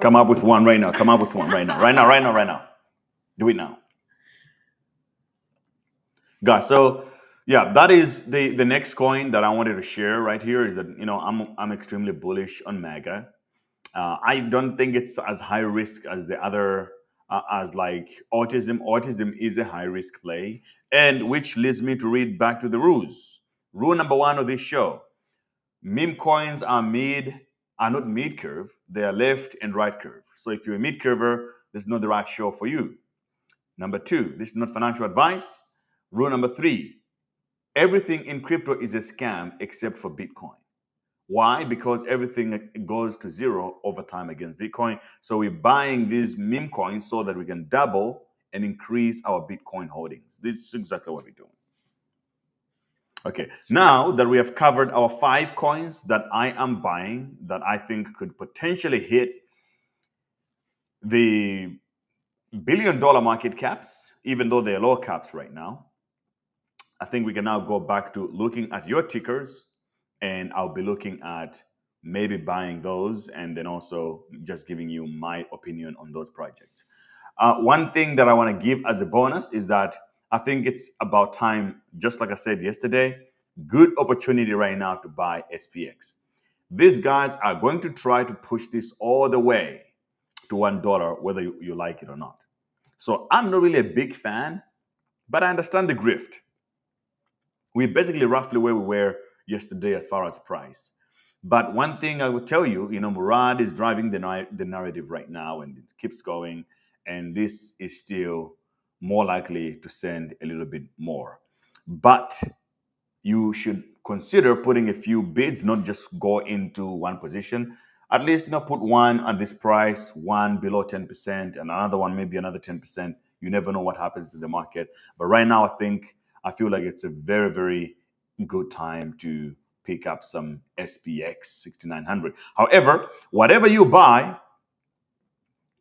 Come up with one right now. Come up with one right now. Right now. Do it now. Guys, so yeah, that is the next coin that I wanted to share right here is that, I'm extremely bullish on MAGA. I don't think it's as high risk as the other, as like Autism. Autism is a high risk play, and which leads me to read back to the rules. Rule number 1 of this show: meme coins are not mid curve; they are left and right curve. So if you're a mid curver, this is not the right show for you. Number 2, this is not financial advice. Rule number 3: everything in crypto is a scam except for Bitcoin. Why? Because everything goes to zero over time against Bitcoin. So we're buying these meme coins so that we can double and increase our Bitcoin holdings. This is exactly what we're doing. Okay, now that we have covered our 5 coins that I am buying that I think could potentially hit the billion-dollar market caps, even though they're low caps right now, I think we can now go back to looking at your tickers, and I'll be looking at maybe buying those and then also just giving you my opinion on those projects. One thing that I want to give as a bonus is that I think it's about time, just like I said yesterday, good opportunity right now to buy SPX. These guys are going to try to push this all the way to $1, whether you like it or not. So I'm not really a big fan, but I understand the grift. We're basically roughly where we were yesterday as far as price. But one thing I would tell you, Murad is driving the narrative right now, and it keeps going. And this is still more likely to send a little bit more. But you should consider putting a few bids, not just go into one position. At least, put one at this price, one below 10%, and another one, maybe another 10%. You never know what happens to the market. But right now, I feel like it's a very, very good time to pick up some SPX 6900. However, whatever you buy,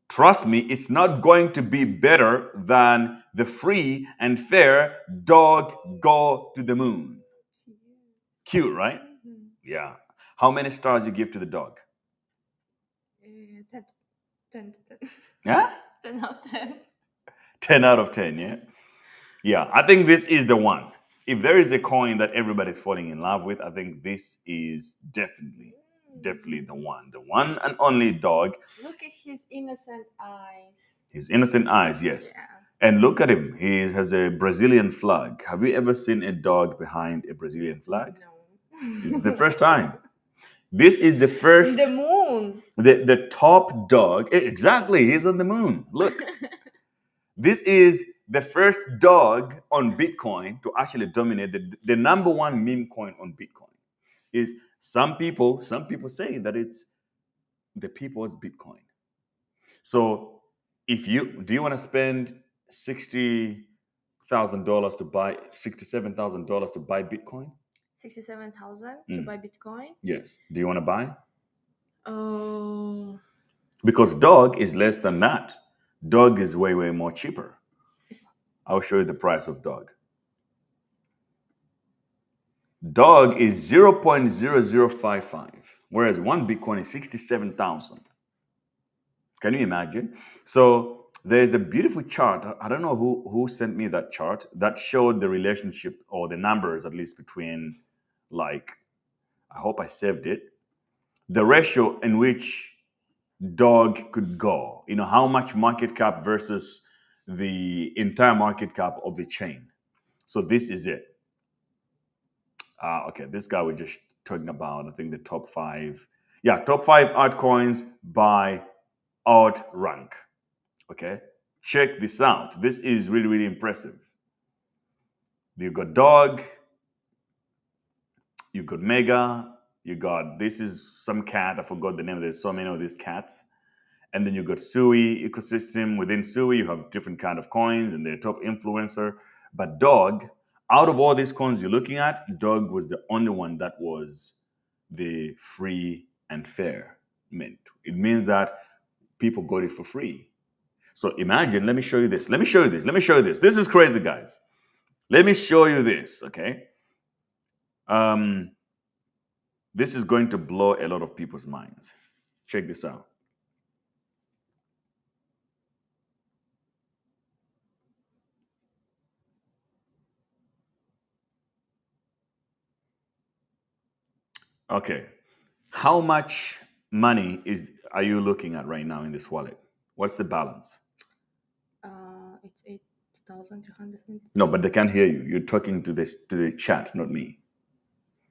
trust me, it's not going to be better than the free and fair dog go to the moon. Cute, right? Mm-hmm. Yeah. How many stars you give to the dog? 10. Yeah? 10 out of 10. 10 out of 10, yeah? Yeah, I think this is the one. If there is a coin that everybody's falling in love with, I think this is definitely the one. The one and only dog. Look at his innocent eyes. His innocent eyes, yes. Yeah. And look at him. He has a Brazilian flag. Have you ever seen a dog behind a Brazilian flag? No. It's the first time. This is the first. The moon. The top dog. Exactly. He's on the moon. Look. This is the first dog on Bitcoin to actually dominate the number one meme coin on Bitcoin. Is some people say that it's the people's Bitcoin. So do you want to spend $60,000 to buy $67,000 to buy Bitcoin? 67,000 to buy Bitcoin? Yes. Do you want to buy? Oh. Because dog is less than that. Dog is way, way more cheaper. I'll show you the price of dog. Dog is 0.0055, whereas one Bitcoin is 67,000. Can you imagine? So there's a beautiful chart. I don't know who sent me that chart that showed the relationship, or the numbers at least, between, like, I hope I saved it, the ratio in which dog could go, how much market cap versus the entire market cap of the chain. So this is it. Okay, this guy we're just talking about, I think the top 5. Yeah, top 5 altcoins by alt rank. Okay, check this out. This is really, really impressive. You got dog, you got MAGA, you got, this is some cat, I forgot the name, there's so many of these cats. And then you got Sui ecosystem. Within Sui, you have different kind of coins and they're top influencer. But dog, out of all these coins you're looking at, dog was the only one that was the free and fair mint. It means that people got it for free. So imagine, let me show you this. This is crazy, guys. Let me show you this, okay? This is going to blow a lot of people's minds. Check this out. Okay, how much money are you looking at right now in this wallet? What's the balance? It's 8,300. No, but they can't hear you. You're talking to the chat, not me.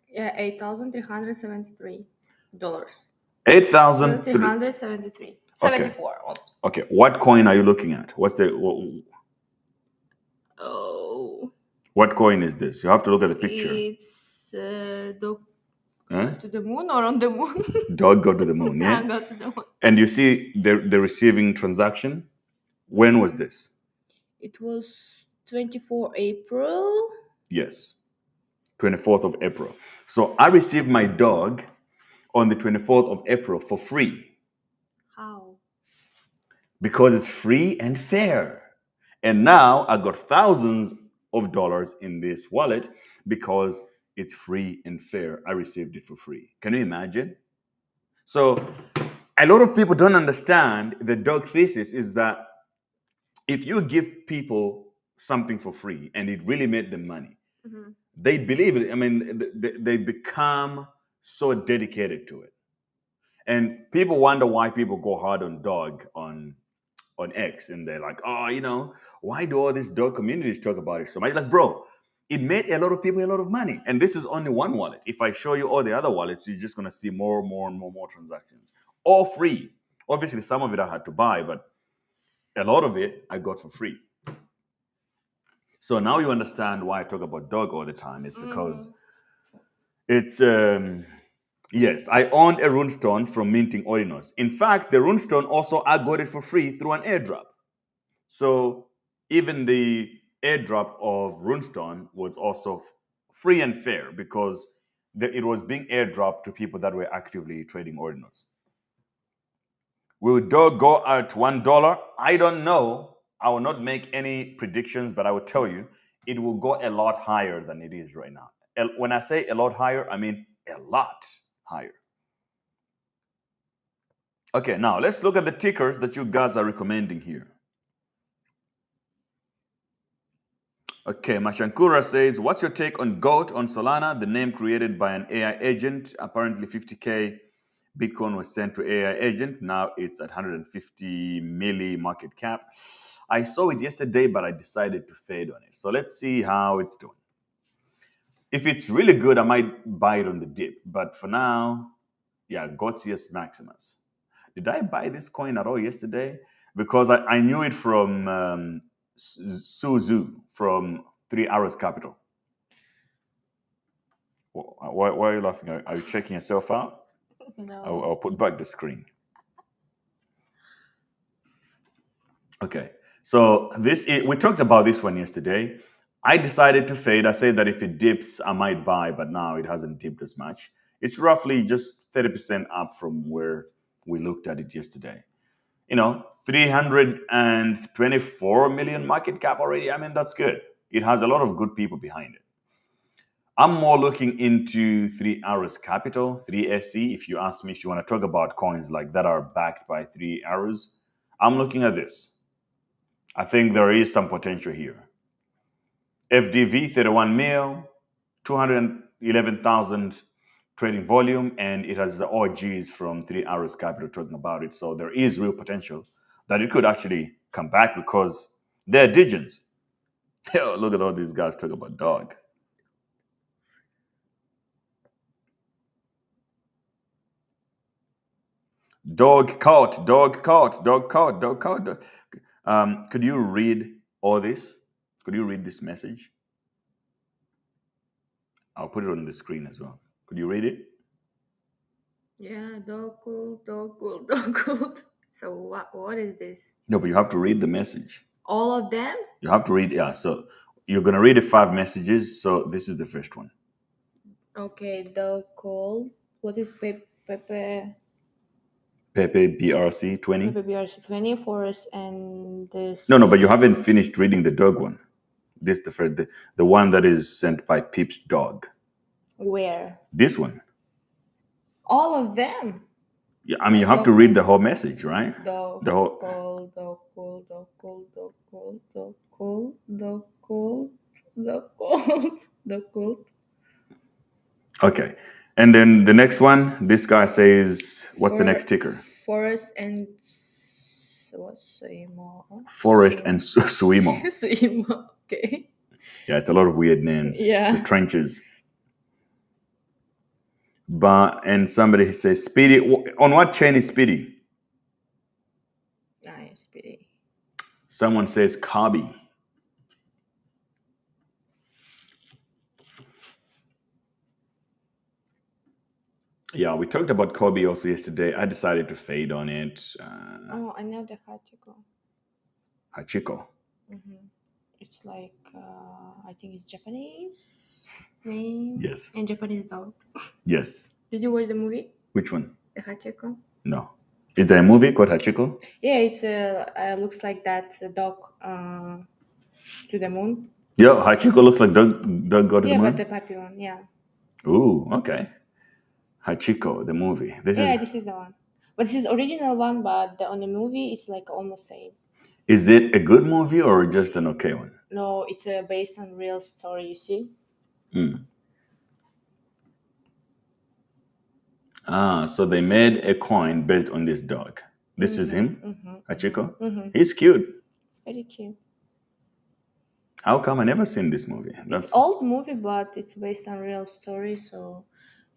Yeah, $8,373. 8,373. 74. Okay, what coin are you looking at? What's the? Oh. What coin is this? You have to look at the picture. It's dog to the moon or on the moon? Dog go to the moon, yeah? Go to the moon. And you see the receiving transaction? When was this? It was 24 April. Yes. 24th of April. So I received my dog on the 24th of April for free. How? Because it's free and fair. And now I got thousands of dollars in this wallet because it's free and fair. I received it for free. Can you imagine? So a lot of people don't understand the dog thesis is that if you give people something for free and it really made them money, they believe it. I mean, they become so dedicated to it. And people wonder why people go hard on dog on X, and they're like, oh, you know, why do all these dog communities talk about it so much? Like, bro, it made a lot of people a lot of money. And this is only one wallet. If I show you all the other wallets, you're just going to see more transactions. All free. Obviously, some of it I had to buy, but a lot of it I got for free. So now you understand why I talk about dog all the time. It's because it's, yes, I owned a runestone from minting Orinos. In fact, the runestone also, I got it for free through an airdrop. So even the airdrop of runestone was also free and fair because it was being airdropped to people that were actively trading Orinos. Will dog go at $1? I don't know. I will not make any predictions, but I will tell you it will go a lot higher than it is right now. When I say a lot higher, I mean a lot higher. Okay, now let's look at the tickers that you guys are recommending here. Okay, Mashankura says, what's your take on GOAT on Solana, the name created by an AI agent? Apparently 50K Bitcoin was sent to AI agent. Now it's at 150 milli market cap. I saw it yesterday, but I decided to fade on it. So let's see how it's doing. If it's really good, I might buy it on the dip. But for now, yeah, Gotius Maximus. Did I buy this coin at all yesterday? Because I knew it from Suzu from 3 Arrows Capital. Why are you laughing? Are you checking yourself out? No. I'll put back the screen. Okay, so we talked about this one yesterday. I decided to fade. I said that if it dips, I might buy, but now it hasn't dipped as much. It's roughly just 30% up from where we looked at it yesterday. You know, 324 million market cap already. I mean, that's good. It has a lot of good people behind it. I'm more looking into 3 Arrows Capital, 3SC. If you ask me if you want to talk about coins like that are backed by 3 Arrows, I'm looking at this. I think there is some potential here. FDV, 31 mil, 211,000 trading volume, and it has the OGs from 3 Arrows Capital talking about it. So there is real potential that it could actually come back because they're digits. Hell, look at all these guys talking about dog. Dog caught, dog caught, dog caught, dog caught. Could you read all this? Could you read this message? I'll put it on the screen as well. Could you read it? Yeah, dog cold, dog cold, dog cold. So what is this? No, but you have to read the message. All of them? You have to read, yeah. So you're going to read the 5 messages. So this is the first one. Okay, dog cold. What is Pepe BRC 20. BRC 20 forest and this? No, but you haven't finished reading the dog one. This is the first, the one that is sent by Pip's dog. Where? This one. All of them. Yeah, I mean, you have to read the whole message, right? Dog The whole. cold, dog cold, dog cold, dog cold, dog cold, dog cold, dog cold, dog cold. Okay. And then the next one, this guy says, what's the next ticker? Forest and what's Suimo? Forest and Suimo. Suimo, okay. Yeah, it's a lot of weird names. Yeah. The trenches. And somebody says Speedy. On what chain is Speedy? Nice, Speedy. Someone says Kabi. Yeah, we talked about Kobe also yesterday. I decided to fade on it. Oh, I know the Hachiko. Hachiko. Mm-hmm. It's like I think it's Japanese name. Yes. And Japanese dog. Yes. Did you watch the movie? Which one? The Hachiko? No. Is there a movie called Hachiko? Yeah, it's looks like that dog to the moon. Yeah, Hachiko looks like Doug Go to the Yeah, Moon. but the puppy one, yeah. Ooh, okay. Hachiko, the movie. This is the one. But this is original one, but on the movie it's like almost same. Is it a good movie or just an okay one? No, it's based on real story. You see. So they made a coin based on this dog. This is him, Hachiko. He's cute. It's very cute. How come I never seen this movie? It's old movie, but it's based on real story. So,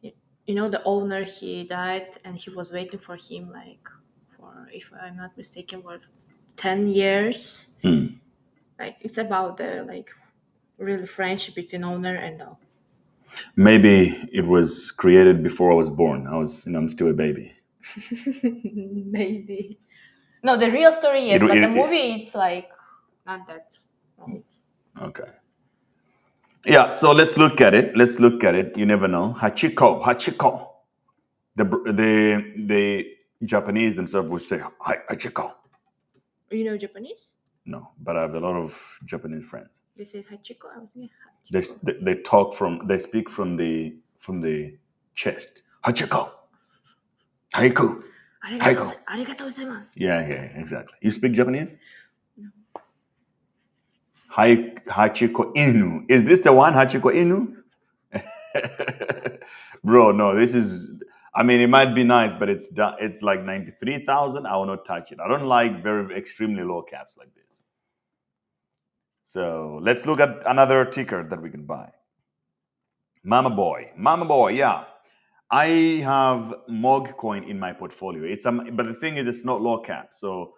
you know, the owner, he died, and he was waiting for him, like, for, if I'm not mistaken, for 10 years. Like, it's about the like real friendship between owner and dog. Maybe it was created before I was born. I'm still a baby. Maybe. No, the real story, yes, but the movie, it's like not that old. Okay. Yeah, so let's look at it. You never know. Hachiko. The Japanese themselves would say Hachiko. You know Japanese? No, but I have a lot of Japanese friends. They say Hachiko. I was thinking Hachiko. They speak from the chest. Hachiko. Haiku. Haiku. Arigatou gozaimasu. Yeah, exactly. You speak Japanese? No. Hachiko Inu. Is this the one, Hachiko Inu? Bro, no, this is, I mean, it might be nice, but it's like 93,000. I will not touch it. I don't like very extremely low caps like this. So let's look at another ticker that we can buy. Mama Boy, yeah. I have Memecoin in my portfolio. But the thing is, it's not low cap. So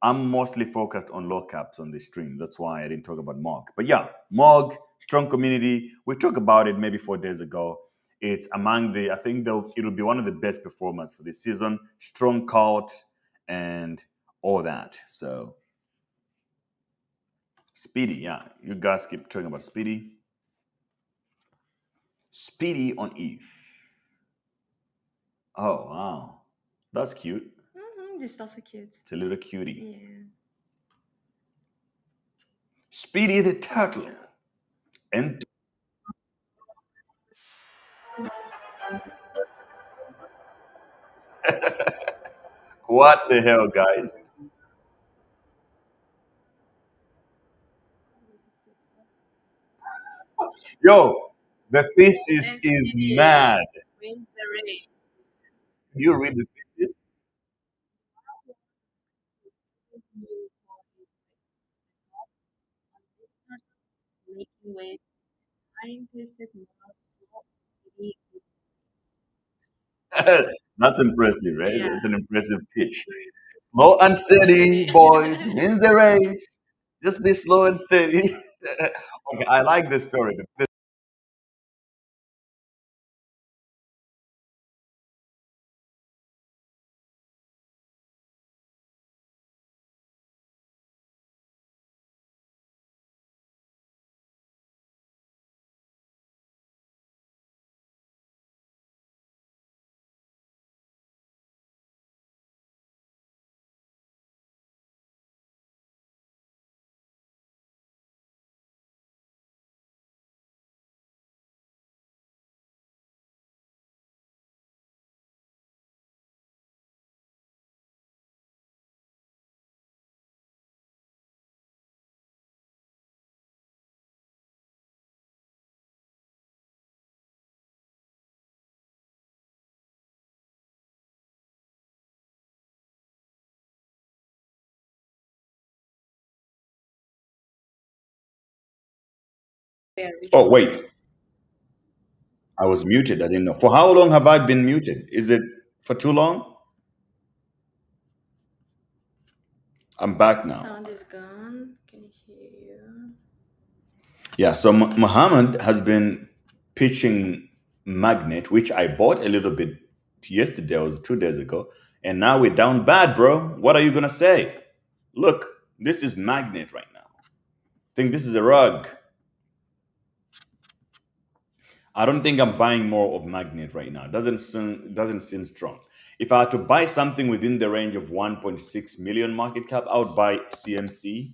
I'm mostly focused on low caps on this stream. That's why I didn't talk about Mog. But yeah, Mog, strong community. We talked about it maybe 4 days ago. It's among I think it'll be one of the best performers for this season. Strong cult and all that. So Speedy, yeah. You guys keep talking about Speedy. Speedy on ETH. Oh, wow. That's cute. This is also cute. It's a little cutie. Yeah. Speedy the turtle. And what the hell, guys? Yo, the thesis is mad. Wins the race. You read the thesis? Making way. Scientific That's impressive, right? Yeah. It's an impressive pitch. Slow and steady, boys, wins the race. Just be slow and steady. Okay, I like this story. Oh, wait. I was muted. I didn't know. For how long have I been muted? Is it for too long? I'm back now. Sound is gone. Can you hear? Yeah, so Muhammad has been pitching Magnet, which I bought a little bit yesterday, or 2 days ago, and now we're down bad, bro. What are you gonna say? Look, this is Magnet right now. think this is a rug. I don't think I'm buying more of Magnet right now. Doesn't seem strong. If I had to buy something within the range of 1.6 million market cap, I would buy CMC.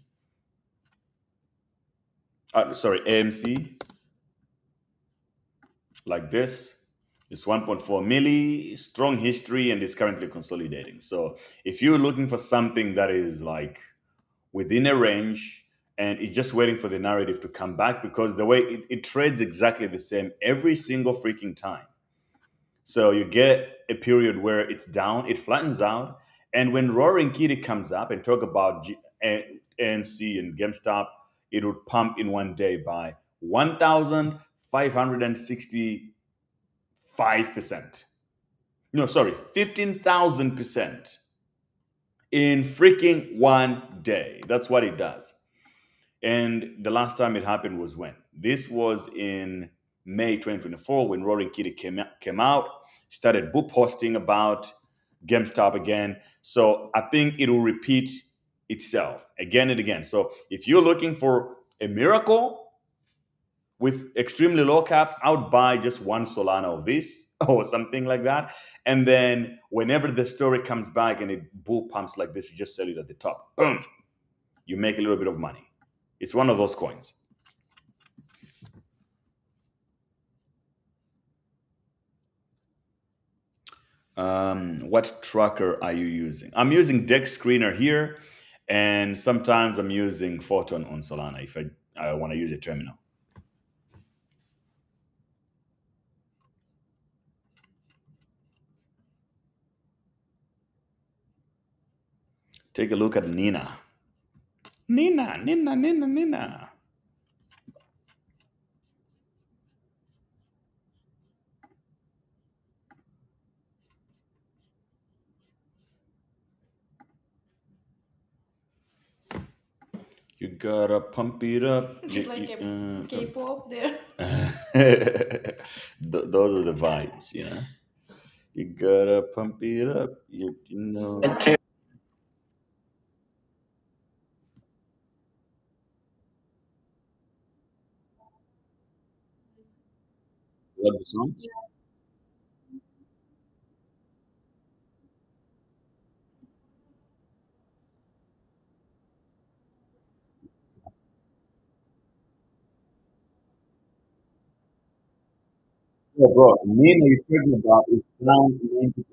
Sorry, AMC. Like this. It's 1.4 milli, strong history, and is currently consolidating. So if you're looking for something that is like within a range and it's just waiting for the narrative to come back, because the way it trades exactly the same every single freaking time. So you get a period where it's down, it flattens out, and when Roaring Kitty comes up and talk about AMC and GameStop, it would pump in one day by 1,565%. No, sorry, 15,000% in freaking one day. That's what it does. And the last time it happened was when? This was in May 2024 when Roaring Kitty came out, started book posting about GameStop again. So I think it will repeat itself again and again. So if you're looking for a miracle with extremely low caps, I would buy just one Solana of this or something like that. And then whenever the story comes back and it bull pumps like this, you just sell it at the top. Boom. You make a little bit of money. It's one of those coins. What tracker are you using? I'm using Dex Screener here, and sometimes I'm using Photon on Solana if I want to use a terminal. Take a look at Nina. Nina. You gotta pump it up. Just like a K-pop there. Those are the vibes, you know. You gotta pump it up. You know. What the song? Yeah, bro, Nina you're talking about is down 90%.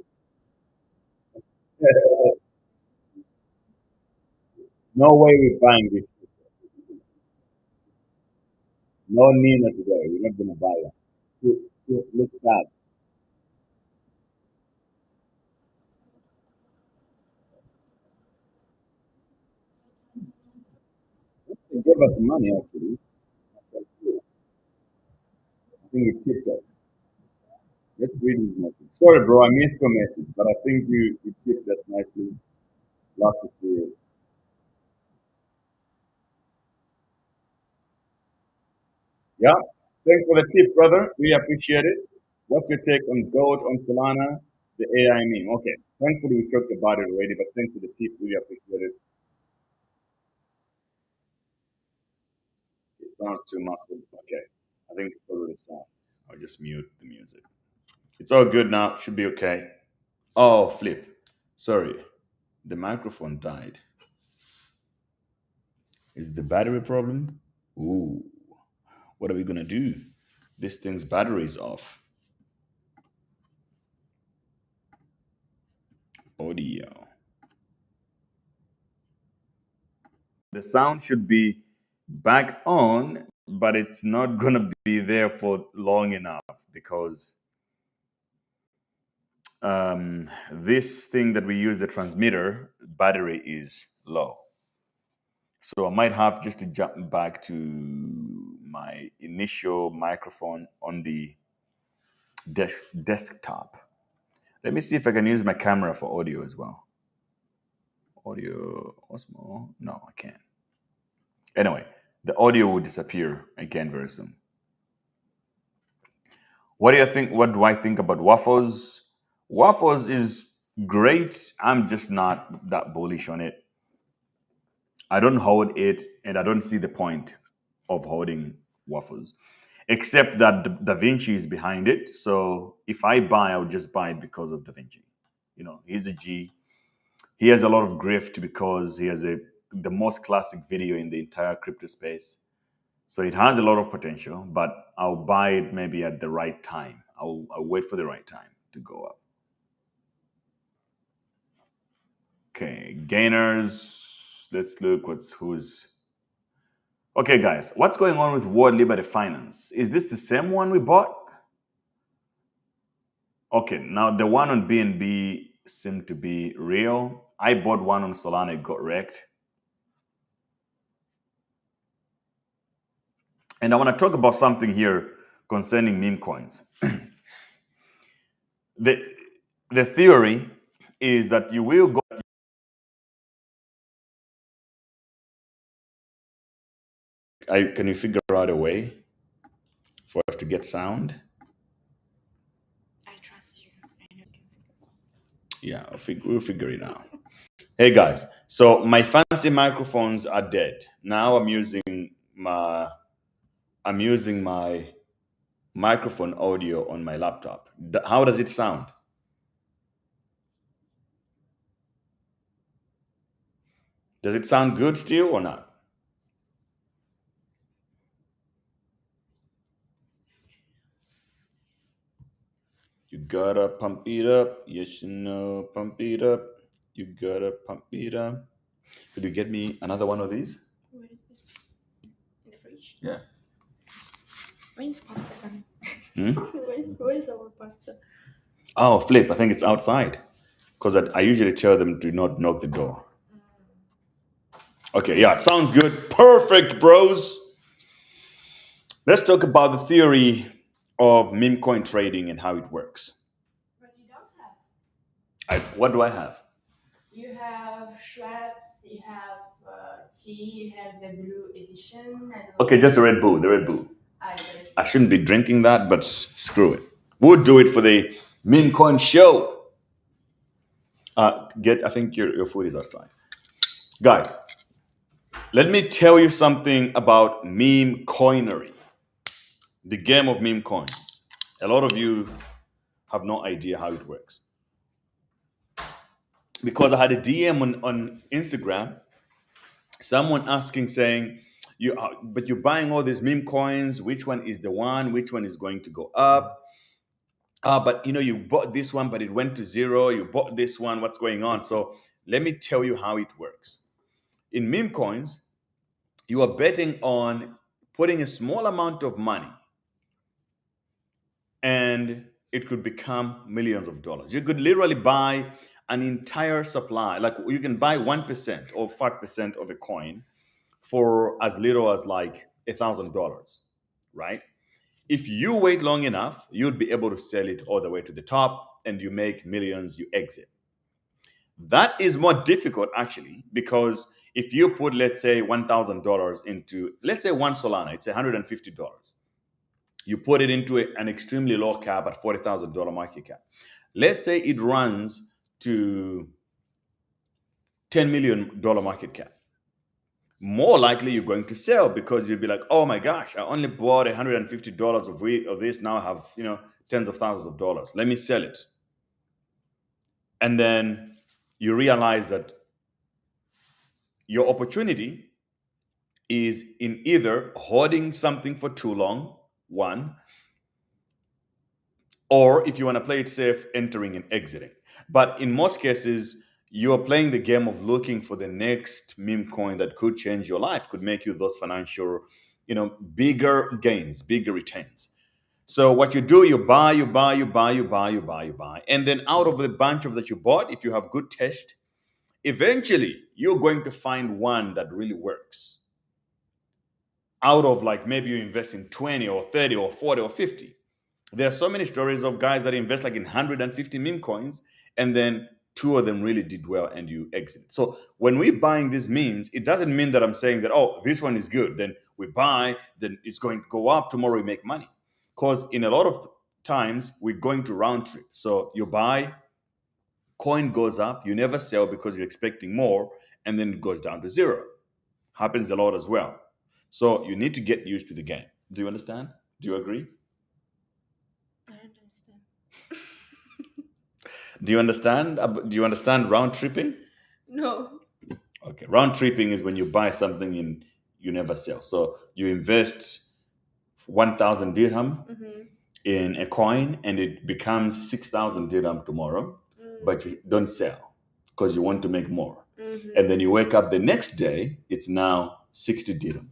No way we're buying this. No Nina today. We're not gonna buy it. Looks bad. They gave us some money actually. I think he tipped us. Let's read his message. Sorry, bro, I missed your message, but I think you tipped us nicely. Love to see it. Yeah. Thanks for the tip, brother. We appreciate it. What's your take on gold on Solana, the AI meme? Okay. Thankfully, we talked about it already, but thanks for the tip. We appreciate it. It sounds too muffled. Okay. I think because of the sound. I'll just mute the music. It's all good now. Should be okay. Oh, flip. Sorry. The microphone died. Is it the battery problem? Ooh. What are we gonna do? This thing's battery is off. Audio. The sound should be back on, but it's not gonna be there for long enough because this thing that we use, the transmitter battery, is low. So I might have just to jump back to my initial microphone on the desktop. Let me see if I can use my camera for audio as well. Audio Osmo? No, I can't. Anyway, the audio will disappear again very soon. What do you think? What do I think about Waffles? Waffles is great. I'm just not that bullish on it. I don't hold it, and I don't see the point of holding waffles, except that Da Vinci is behind it. So if I buy, I would just buy it because of Da Vinci. You know, he's a G. He has a lot of grift because he has the most classic video in the entire crypto space. So it has a lot of potential, but I'll buy it maybe at the right time. I'll wait for the right time to go up. Okay, gainers. Let's look who's. Okay, guys, what's going on with World Liberty Finance? Is this the same one we bought? Okay, now the one on BNB seemed to be real. I bought one on Solana, it got wrecked. And I want to talk about something here concerning meme coins. The theory is that you will go. Can you figure out a way for us to get sound? I trust you. Yeah, we'll figure it out. Hey guys, so my fancy microphones are dead. Now I'm using my microphone audio on my laptop. How does it sound? Does it sound good still or not? You gotta pump it up. Yes, you know, pump it up. You gotta pump it up. Could you get me another one of these? Where is this? In the fridge? Yeah. When is pasta coming? Hmm? Where is our pasta? Oh, Flip, I think it's outside. Because I usually tell them to not knock the door. Okay, yeah, it sounds good. Perfect, bros. Let's talk about the theory of meme coin trading and how it works. But you don't have. What do I have? You have Schweppes, you have tea, you have the blue edition. Okay, just the Red Bull, the Red Bull. I I shouldn't be drinking that, but screw it. We'll do it for the meme coin show. I think your food is outside. Guys, let me tell you something about meme coinery. The game of meme coins. A lot of you have no idea how it works. Because I had a DM on Instagram, someone asking, saying, but you're buying all these meme coins. Which one is the one? Which one is going to go up? But you bought this one, but it went to zero. You bought this one. What's going on? So let me tell you how it works. In meme coins, you are betting on putting a small amount of money, and it could become millions of dollars. You could literally buy an entire supply. Like you can buy 1% or 5% of a coin for as little as like $1,000, right? If you wait long enough, you'd be able to sell it all the way to the top and you make millions, you exit. That is more difficult actually, because if you put, let's say, $1,000 into, let's say, one Solana, it's $150. You put it into an extremely low cap at $40,000 market cap. Let's say it runs to $10 million market cap. More likely you're going to sell, because you'll be like, oh my gosh, I only bought $150 of this. Now I have tens of thousands of dollars. Let me sell it. And then you realize that your opportunity is in either hoarding something for too long, one, or if you want to play it safe, entering and exiting. But in most cases, you're playing the game of looking for the next meme coin that could change your life, could make you those financial, bigger gains, bigger returns. So what you do, you buy. And then out of the bunch of that you bought, if you have good taste, eventually you're going to find one that really works. Out of, like, maybe you invest in 20 or 30 or 40 or 50. There are so many stories of guys that invest like in 150 meme coins, and then 2 of them really did well and you exit. So when we're buying these memes, it doesn't mean that I'm saying that, oh, this one is good, then we buy, then it's going to go up, tomorrow we make money. Because in a lot of times, we're going to round trip. So you buy, coin goes up, you never sell because you're expecting more, and then it goes down to zero. Happens a lot as well. So you need to get used to the game. Do you understand? Do you agree? I don't understand. Do you understand? Do you understand round tripping? No. Okay, round tripping is when you buy something and you never sell. So you invest 1,000 dirham in a coin and it becomes 6,000 dirham tomorrow, but you don't sell because you want to make more. And then you wake up the next day, it's now 60 dirham.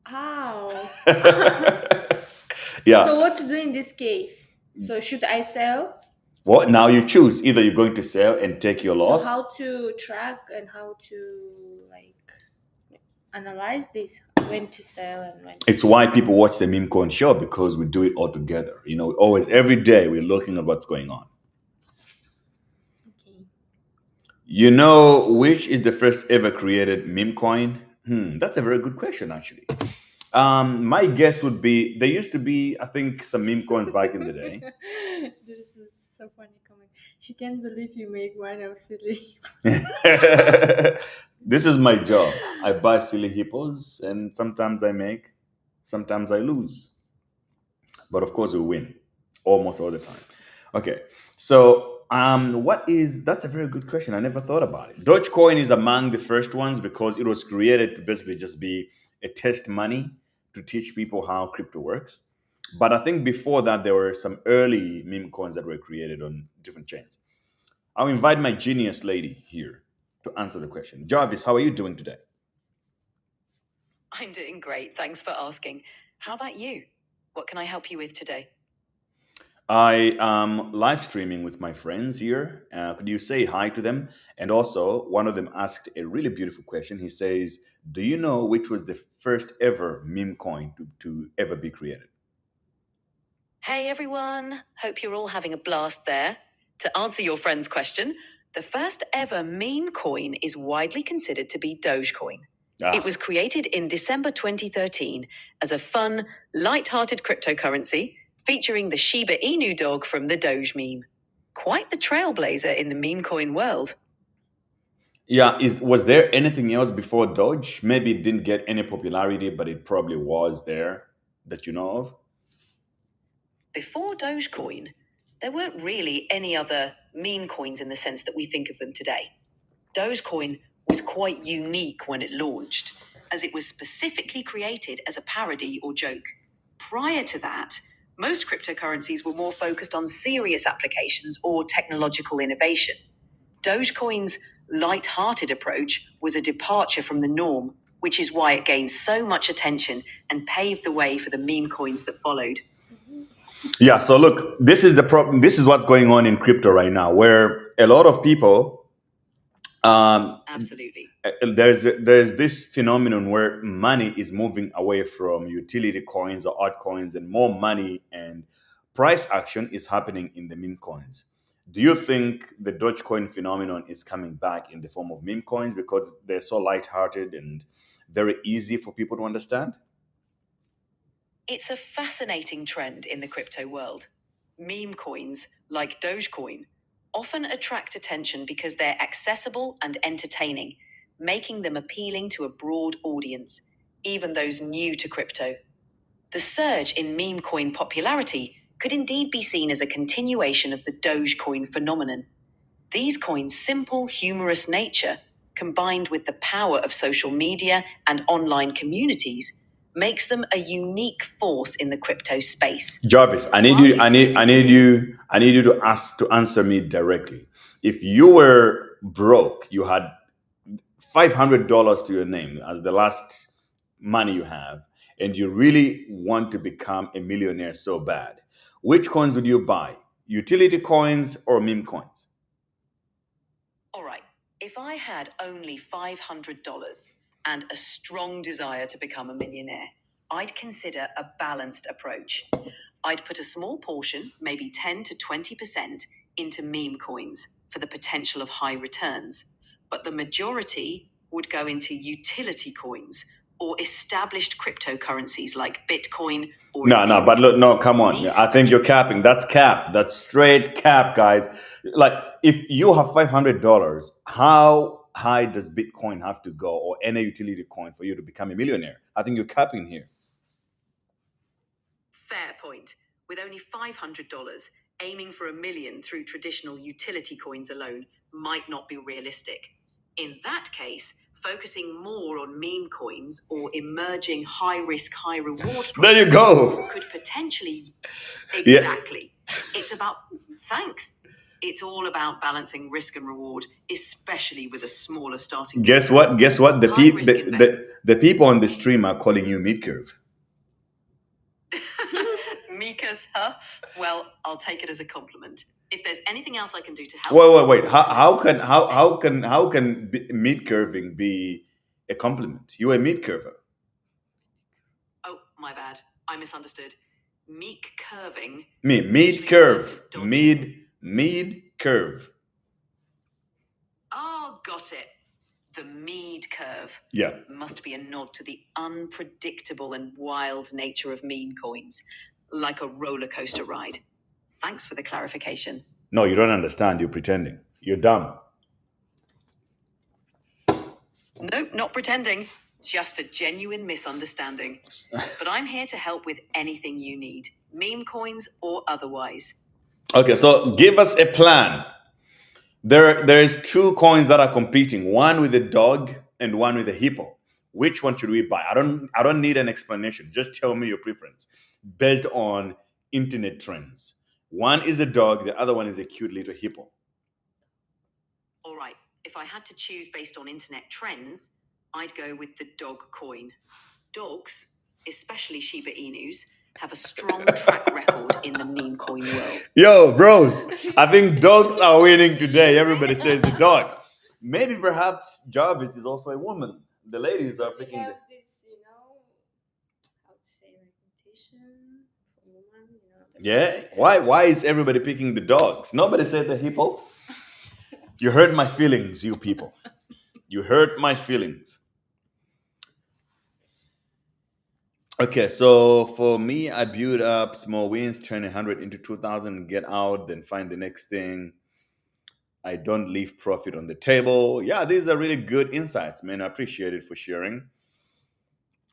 How? Yeah. So what to do in this case? So should I sell? Well, now you choose. Either you're going to sell and take your loss. So how to track and how to analyze this, when to sell and when to It's why people watch the Memecoin show, because we do it all together. Always, every day, we're looking at what's going on. Okay. You know which is the first ever created Memecoin? That's a very good question, actually. My guess would be there used to be, I think, some Memecoins back in the day. This is so funny comment. She can't believe you make one of silly. This is my job. I buy silly hippos, and sometimes I make, sometimes I lose. But of course, we win almost all the time. Okay, so that's a very good question. I never thought about it. Dogecoin is among the first ones because it was created to basically just be a test money to teach people how crypto works. But I think before that, there were some early meme coins that were created on different chains. I'll invite my genius lady here to answer the question. Jarvis, how are you doing today? I'm doing great. Thanks for asking. How about you? What can I help you with today? I am live streaming with my friends here. Could you say hi to them? And also, one of them asked a really beautiful question. He says, do you know which was the first ever meme coin to ever be created? Hey, everyone. Hope you're all having a blast there. To answer your friend's question, the first ever meme coin is widely considered to be Dogecoin. It was created in December 2013 as a fun, light-hearted cryptocurrency featuring the Shiba Inu dog from the Doge meme. Quite the trailblazer in the meme coin world. Yeah, was there anything else before Doge? Maybe it didn't get any popularity, but it probably was there that you know of? Before Dogecoin, there weren't really any other meme coins in the sense that we think of them today. Dogecoin was quite unique when it launched, as it was specifically created as a parody or joke. Prior to that, most cryptocurrencies were more focused on serious applications or technological innovation. Dogecoin's light-hearted approach was a departure from the norm, which is why it gained so much attention and paved the way for the meme coins that followed. Yeah, so look, this is the problem. This is what's going on in crypto right now, where a lot of people, Absolutely. there's this phenomenon where money is moving away from utility coins or altcoins, and more money and price action is happening in the meme coins. Do you think the Dogecoin phenomenon is coming back in the form of meme coins because they're so lighthearted and very easy for people to understand? It's a fascinating trend in the crypto world. Meme coins, like Dogecoin, often attract attention because they're accessible and entertaining, making them appealing to a broad audience, even those new to crypto. The surge in meme coin popularity could indeed be seen as a continuation of the Dogecoin phenomenon. These coins' simple, humorous nature, combined with the power of social media and online communities, makes them a unique force in the crypto space. Jarvis, I need you to answer me directly. If you were broke, you had $500 to your name as the last money you have, and you really want to become a millionaire so bad, which coins would you buy? Utility coins or meme coins? All right, if I had only $500 and a strong desire to become a millionaire, I'd consider a balanced approach. I'd put a small portion, maybe 10 to 20%, into meme coins for the potential of high returns, but the majority would go into utility coins or established cryptocurrencies like Bitcoin or No, but look, no, come on. These I think you're capping. That's cap. That's straight cap, guys. Like, if you have $500, how high does Bitcoin have to go, or any utility coin, for you to become a millionaire? I think you're capping here. Fair point. With only $500, aiming for $1 million through traditional utility coins alone might not be realistic. In that case, focusing more on meme coins or emerging high-risk, high-reward There you go. could potentially... Yeah. Exactly. It's about... Thanks. It's all about balancing risk and reward, especially with a smaller starting... Guess what? High-risk The people on the stream are calling you mid-curve. Mika's, huh? Well, I'll take it as a compliment. If there's anything else I can do to help... Wait. How can mid-curving be a compliment? You're a mid-curver. Oh, my bad. I misunderstood. Meek curving... Mid-curve. Mid-curve. Oh, got it. The Mead curve. Yeah. Must be a nod to the unpredictable and wild nature of meme coins. Like a roller coaster ride. Thanks for the clarification. No, you don't understand. You're pretending. You're dumb. Nope, not pretending. Just a genuine misunderstanding. But I'm here to help with anything you need. Meme coins or otherwise. Okay, so give us a plan. There is two coins that are competing, one with a dog and one with a hippo. Which one should we buy? I don't need an explanation. Just tell me your preference based on internet trends. One is a dog, the other one is a cute little hippo. All right, if I had to choose based on internet trends, I'd go with the dog coin. Dogs, especially Shiba Inus, have a strong track record in the meme coin world. Yo, bros, I think dogs are winning today. Everybody says the dog. Maybe perhaps Jarvis is also a woman. The ladies are picking the... This, how to say, reputation for woman, Yeah? Why is everybody picking the dogs? Nobody said the hippo. You hurt my feelings, you people. You hurt my feelings. Okay, so for me, I build up small wins, turn 100 into 2,000, get out, then find the next thing. I don't leave profit on the table. Yeah, these are really good insights, man. I appreciate it for sharing.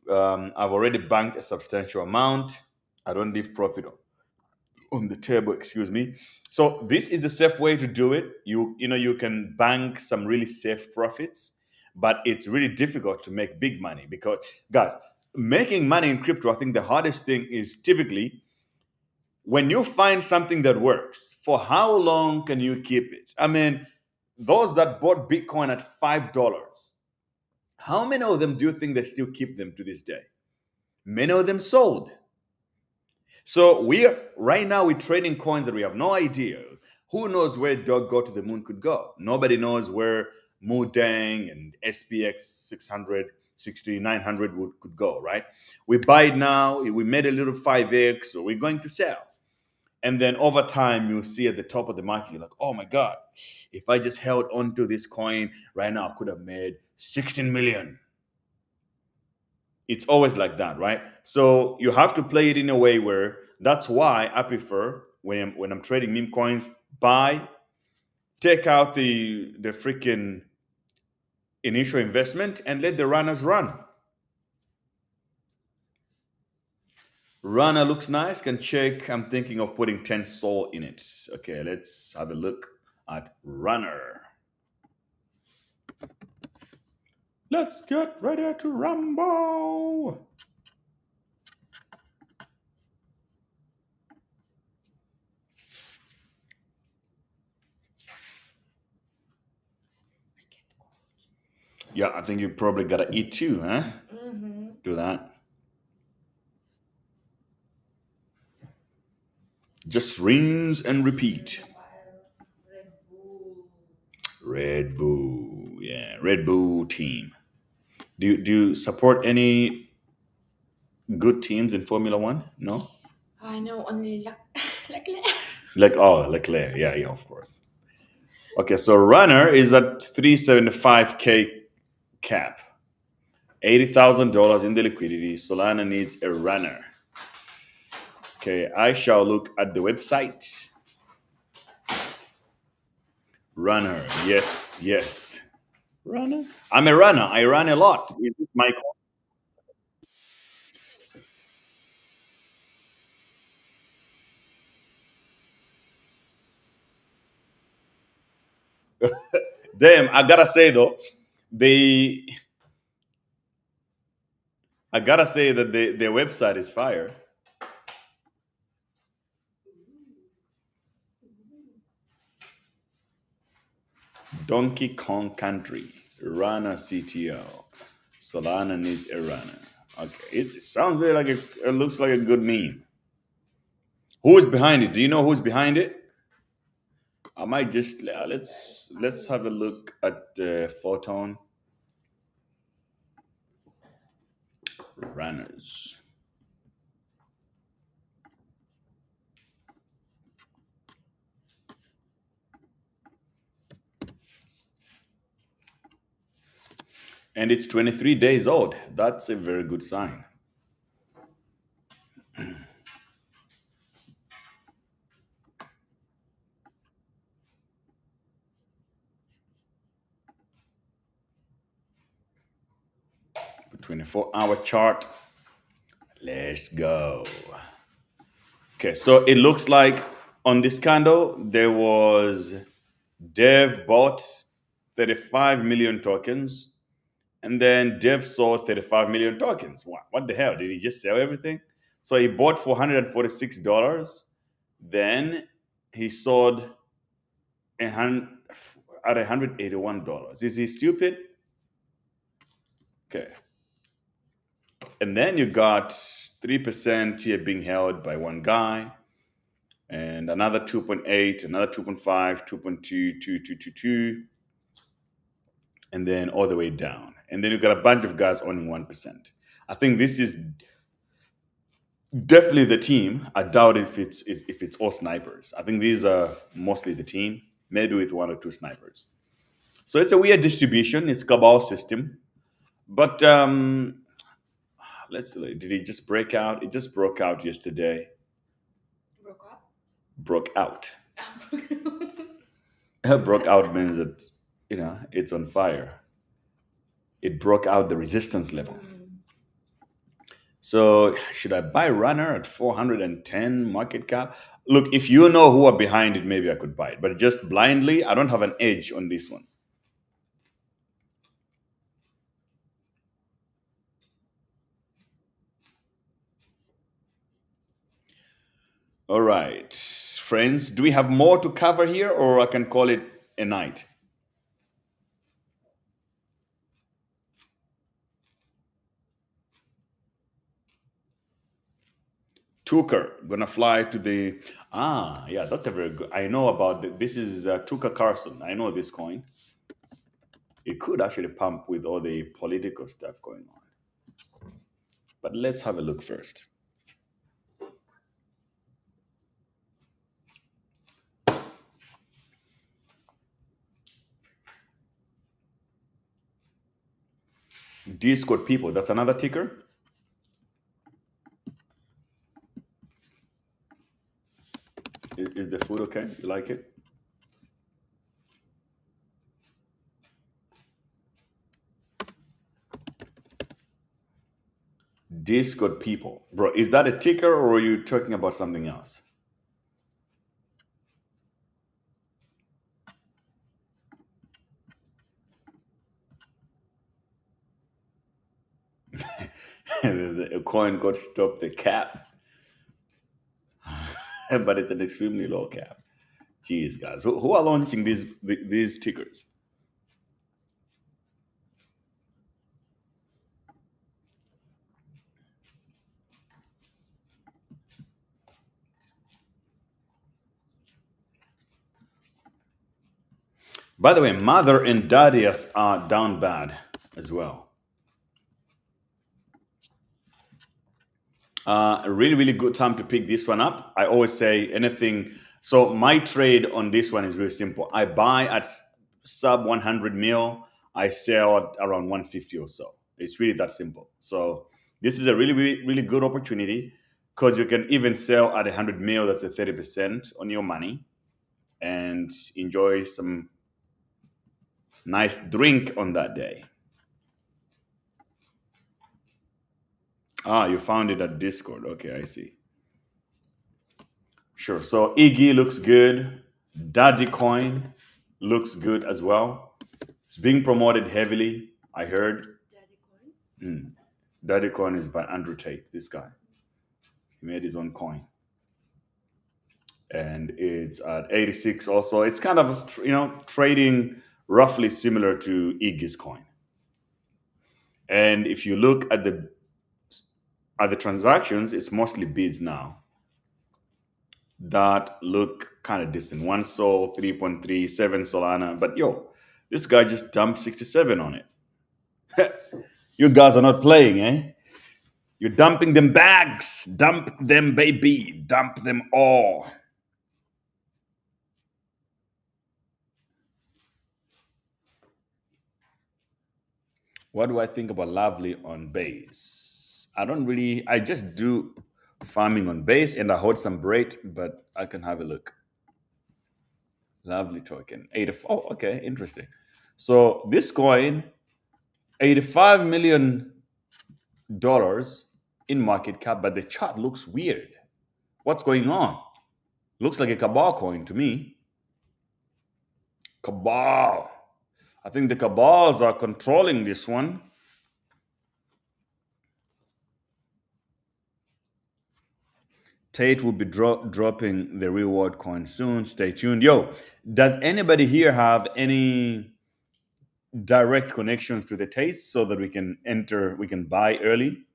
I've already banked a substantial amount. I don't leave profit on the table, excuse me. So this is a safe way to do it. You can bank some really safe profits, but it's really difficult to make big money because, guys, making money in crypto, I think the hardest thing is typically when you find something that works, for how long can you keep it? I mean, those that bought Bitcoin at $5, how many of them do you think they still keep them to this day? Many of them sold. So right now we're trading coins that we have no idea. Who knows where Dog Go to the Moon could go? Nobody knows where Mudang and SPX 600, 6900 could go, right? We buy it now, we made a little 5x, so we're going to sell. And then over time, you'll see at the top of the market, you're like, oh my God, if I just held onto this coin right now, I could have made 16 million. It's always like that, right? So you have to play it in a way where that's why I prefer when I'm trading meme coins, buy, take out the freaking initial investment and let the runners run. Runner looks nice. Can check. I'm thinking of putting 10 Sol in it. Okay, let's have a look at Runner. Let's get ready to rumble. Yeah, I think you probably gotta eat too, huh? Mm-hmm. Do that. Just rinse and repeat. Red Bull. Yeah, Red Bull team. Do you support any good teams in Formula One? No? I know only Leclerc. Yeah, of course. Okay, so Runner is at 375K cap. $80,000 in the liquidity. Solana needs a runner. Okay, I shall look at the website. Runner, yes. Runner? I'm a runner. I run a lot. Is this my damn? I gotta say though, they. I gotta say that their website is fire. Donkey Kong Country, runner CTO. Solana needs a runner. Okay, it sounds very like it looks like a good meme. Who is behind it? Do you know who's behind it? I might just let's have a look at Photon runners. And it's 23 days old. That's a very good sign. The 24-hour chart. Let's go. Okay, so it looks like on this candle there was Dev bought 35 million tokens, and then Dev sold 35 million tokens. What the hell? Did he just sell everything? So he bought for $146. Then he sold at $181. Is he stupid? Okay. And then you got 3% here being held by one guy, and another 2.8, another 2.5, 2.2, 2.2, and then all the way down. And then you've got a bunch of guys owning 1%. I think this is definitely the team. I doubt if it's all snipers. I think these are mostly the team, maybe with one or two snipers. So it's a weird distribution. It's cabal system. But let's see. Did it just break out? It just broke out yesterday. Broke up? Broke out. Broke out means that, it's on fire. It broke out the resistance level. So should I buy runner at 410 market cap? Look, if you know who are behind it, maybe I could buy it. But just blindly, I don't have an edge on this one. All right, friends, do we have more to cover here, or I can call it a night? Tiker gonna fly to the yeah, that's a very good. I know about this is Tucker Carlson. I know this coin. It could actually pump with all the political stuff going on. But let's have a look first. Discord people, that's another ticker. Is the food okay? You like it? Discord people. Bro, is that a ticker or are you talking about something else? A coin got stopped the cap. But it's an extremely low cap. Jeez, guys. Who are launching these tickers? By the way, Mother and Daddy are down bad as well. A really, really good time to pick this one up. I always say anything. So my trade on this one is really simple. I buy at sub 100 mil. I sell at around 150 or so. It's really that simple. So this is a really, really, really good opportunity because you can even sell at 100 mil. That's a 30% on your money and enjoy some Nice drink on that day. Ah, you found it at Discord. Okay, I see. Sure. So Iggy looks good. Daddy Coin looks good as well. It's being promoted heavily, I heard. Daddy Coin is by Andrew Tate, this guy. He made his own coin. And it's at 86 also. It's kind of, trading roughly similar to Iggy's coin. And if you look at the transactions, it's mostly bids now that look kind of decent. One Sol, 3.37 Solana. But this guy just dumped 67 on it. You guys are not playing, eh? You're dumping them bags. Dump them, baby. Dump them all. What do I think about Lovely on base? I just do farming on base and I hold some braid, but I can have a look. Lovely token. 84. Oh, okay, interesting. So this coin, $85 million in market cap, but the chart looks weird. What's going on? Looks like a Cabal coin to me. Cabal. I think the Cabals are controlling this one. Tate will be dropping the reward coin soon. Stay tuned. Does anybody here have any direct connections to the Tate so that we can buy early?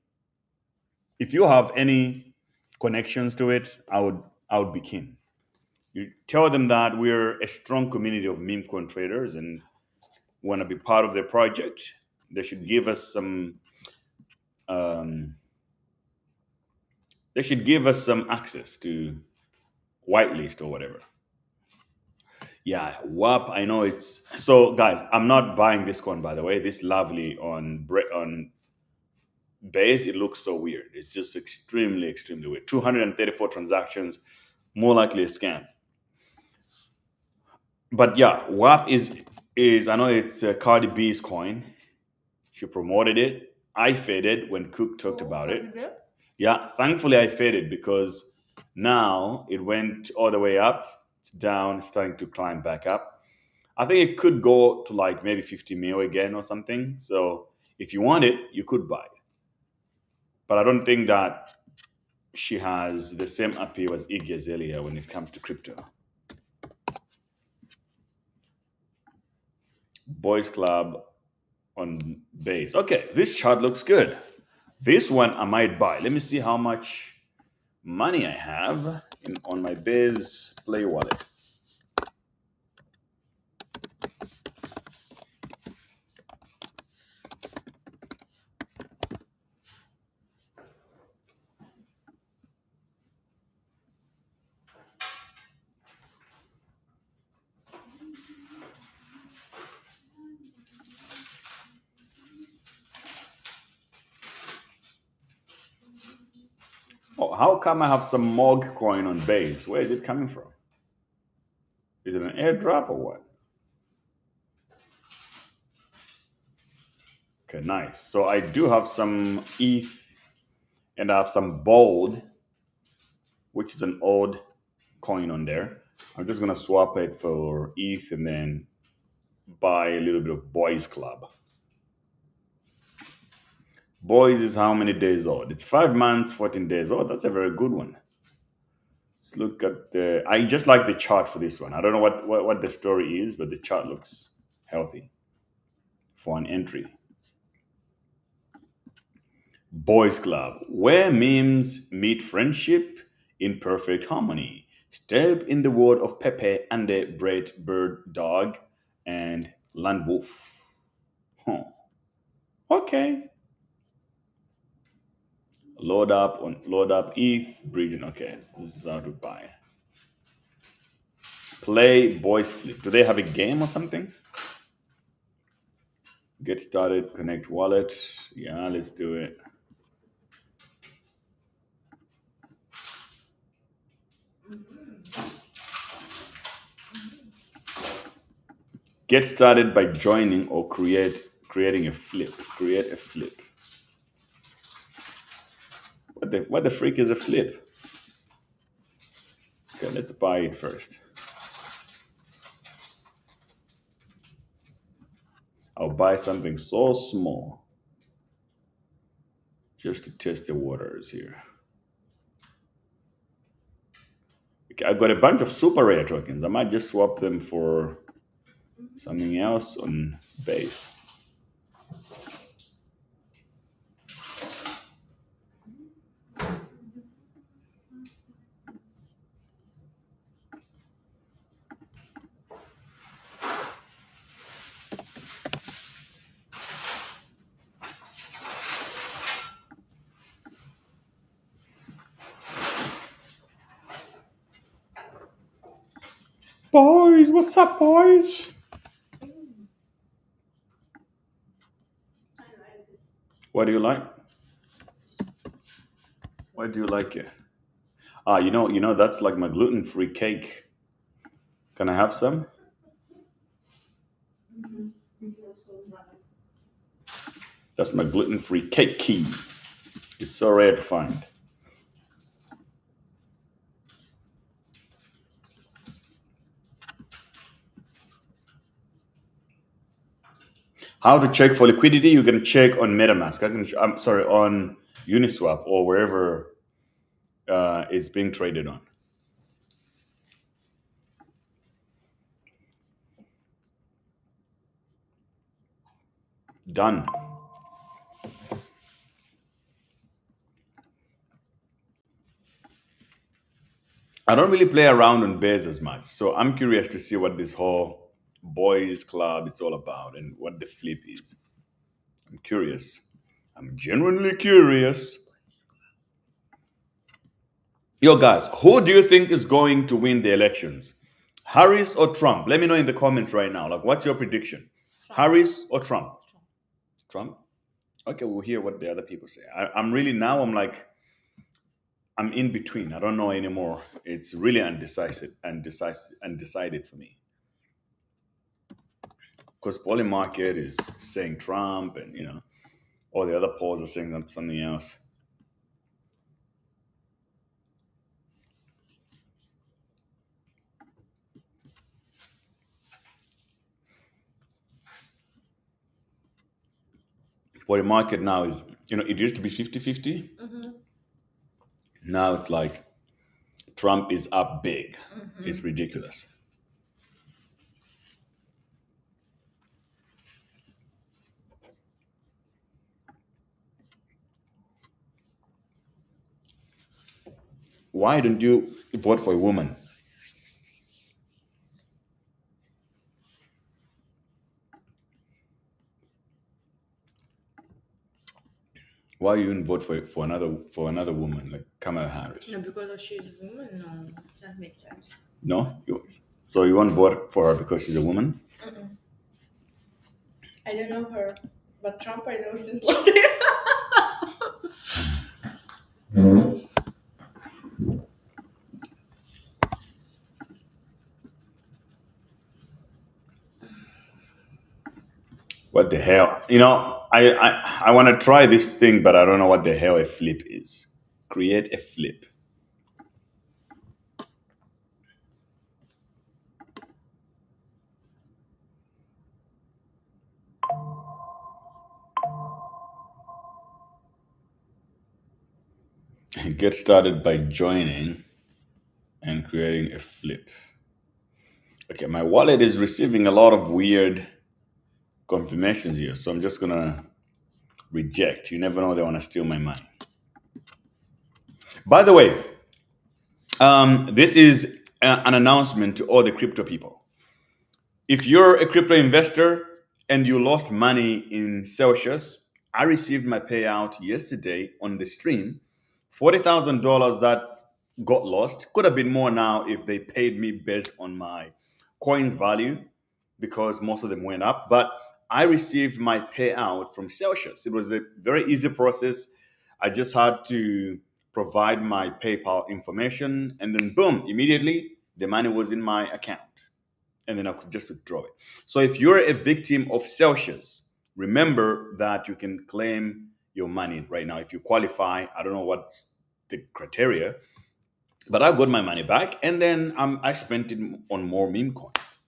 If you have any connections to it, I would be keen. You tell them that we're a strong community of Memecoin traders and want to be part of their project. They should give us some access to whitelist or whatever. Yeah, WAP. I know it's so, guys. I'm not buying this coin, by the way. This Lovely on base, it looks so weird. It's just extremely, extremely weird. 234 transactions, more likely a scam. But yeah, WAP is I know it's Cardi B's coin. She promoted it. I faded when Cook talked about it. Yeah, thankfully I faded because now it went all the way up. It's down, starting to climb back up. I think it could go to like maybe 50 mil again or something. So if you want it, you could buy it. But I don't think that she has the same appeal as Iggy Azalea when it comes to crypto. Boys Club on base. Okay, this chart looks good. This one I might buy. Let me see how much money I have on my Biz Play wallet. Oh, how come I have some MOG coin on base? Where is it coming from? Is it an airdrop or what? Okay, nice. So I do have some ETH and I have some Bold, which is an old coin on there. I'm just going to swap it for ETH and then buy a little bit of Boys Club. Boys is how many days old? It's 5 months, 14 days old. That's a very good one. Let's look at I just like the chart for this one. I don't know what the story is, but the chart looks healthy for an entry. Boys Club, where memes meet friendship in perfect harmony. Step in the world of Pepe and the Bread Bird Dog and Land Wolf. Huh. Okay. Load up ETH, bridging. Okay, so this is how to buy. Play Boys Flip. Do they have a game or something? Get started, connect wallet. Yeah, let's do it. Get started by joining or creating a flip. Create a flip. What the freak is a flip? Okay, let's buy it first. I'll buy something so small just to test the waters here. Okay, I got a bunch of super rare tokens. I might just swap them for something else on base. Boys, what's up, boys? What do you like? What do you like it? You know that's like my gluten-free cake. Can I have some? That's my gluten-free cake key. It's so rare to find. How to check for liquidity? You can check on MetaMask. I'm sorry, on Uniswap or wherever it's being traded on. Done. I don't really play around on bears as much, so I'm curious to see what this whole boys club it's all about and what the flip is. I'm curious. I'm genuinely curious. Yo, guys, who do you think is going to win the elections? Harris or Trump? Let me know in the comments right now. Like, what's your prediction? Trump. Harris or Trump? Trump? Okay, we'll hear what the other people say. I'm in between. I don't know anymore. It's really undecided for me. Because Poly Market is saying Trump, and all the other polls are saying something else. Poly Market now is, it used to be 50-50. Mm-hmm. Now it's like Trump is up big. Mm-hmm. It's ridiculous. Why don't you vote for a woman? Why you didn't vote for another woman like Kamala Harris? No, because she's a woman. No, does that make sense? No, so you won't vote for her because she's a woman? Mm-mm. I don't know her, but Trump I know since long. What the hell? I want to try this thing, but I don't know what the hell a flip is. Create a flip. Get started by joining and creating a flip. Okay, my wallet is receiving a lot of weird confirmations here, so I'm just gonna reject. You never know, they want to steal my money. By the way, this is an announcement to all the crypto people. If you're a crypto investor and you lost money in Celsius, I received my payout yesterday on the stream. $40,000 that got lost. Could have been more now if they paid me based on my coins value, because most of them went up. But I received my payout from Celsius. It was a very easy process. I just had to provide my PayPal information, and then boom, immediately the money was in my account. and then I could just withdraw it. So if you're a victim of Celsius, remember that you can claim your money right now if you qualify. I don't know what's the criteria, but I got my money back, and then I spent it on more meme coins.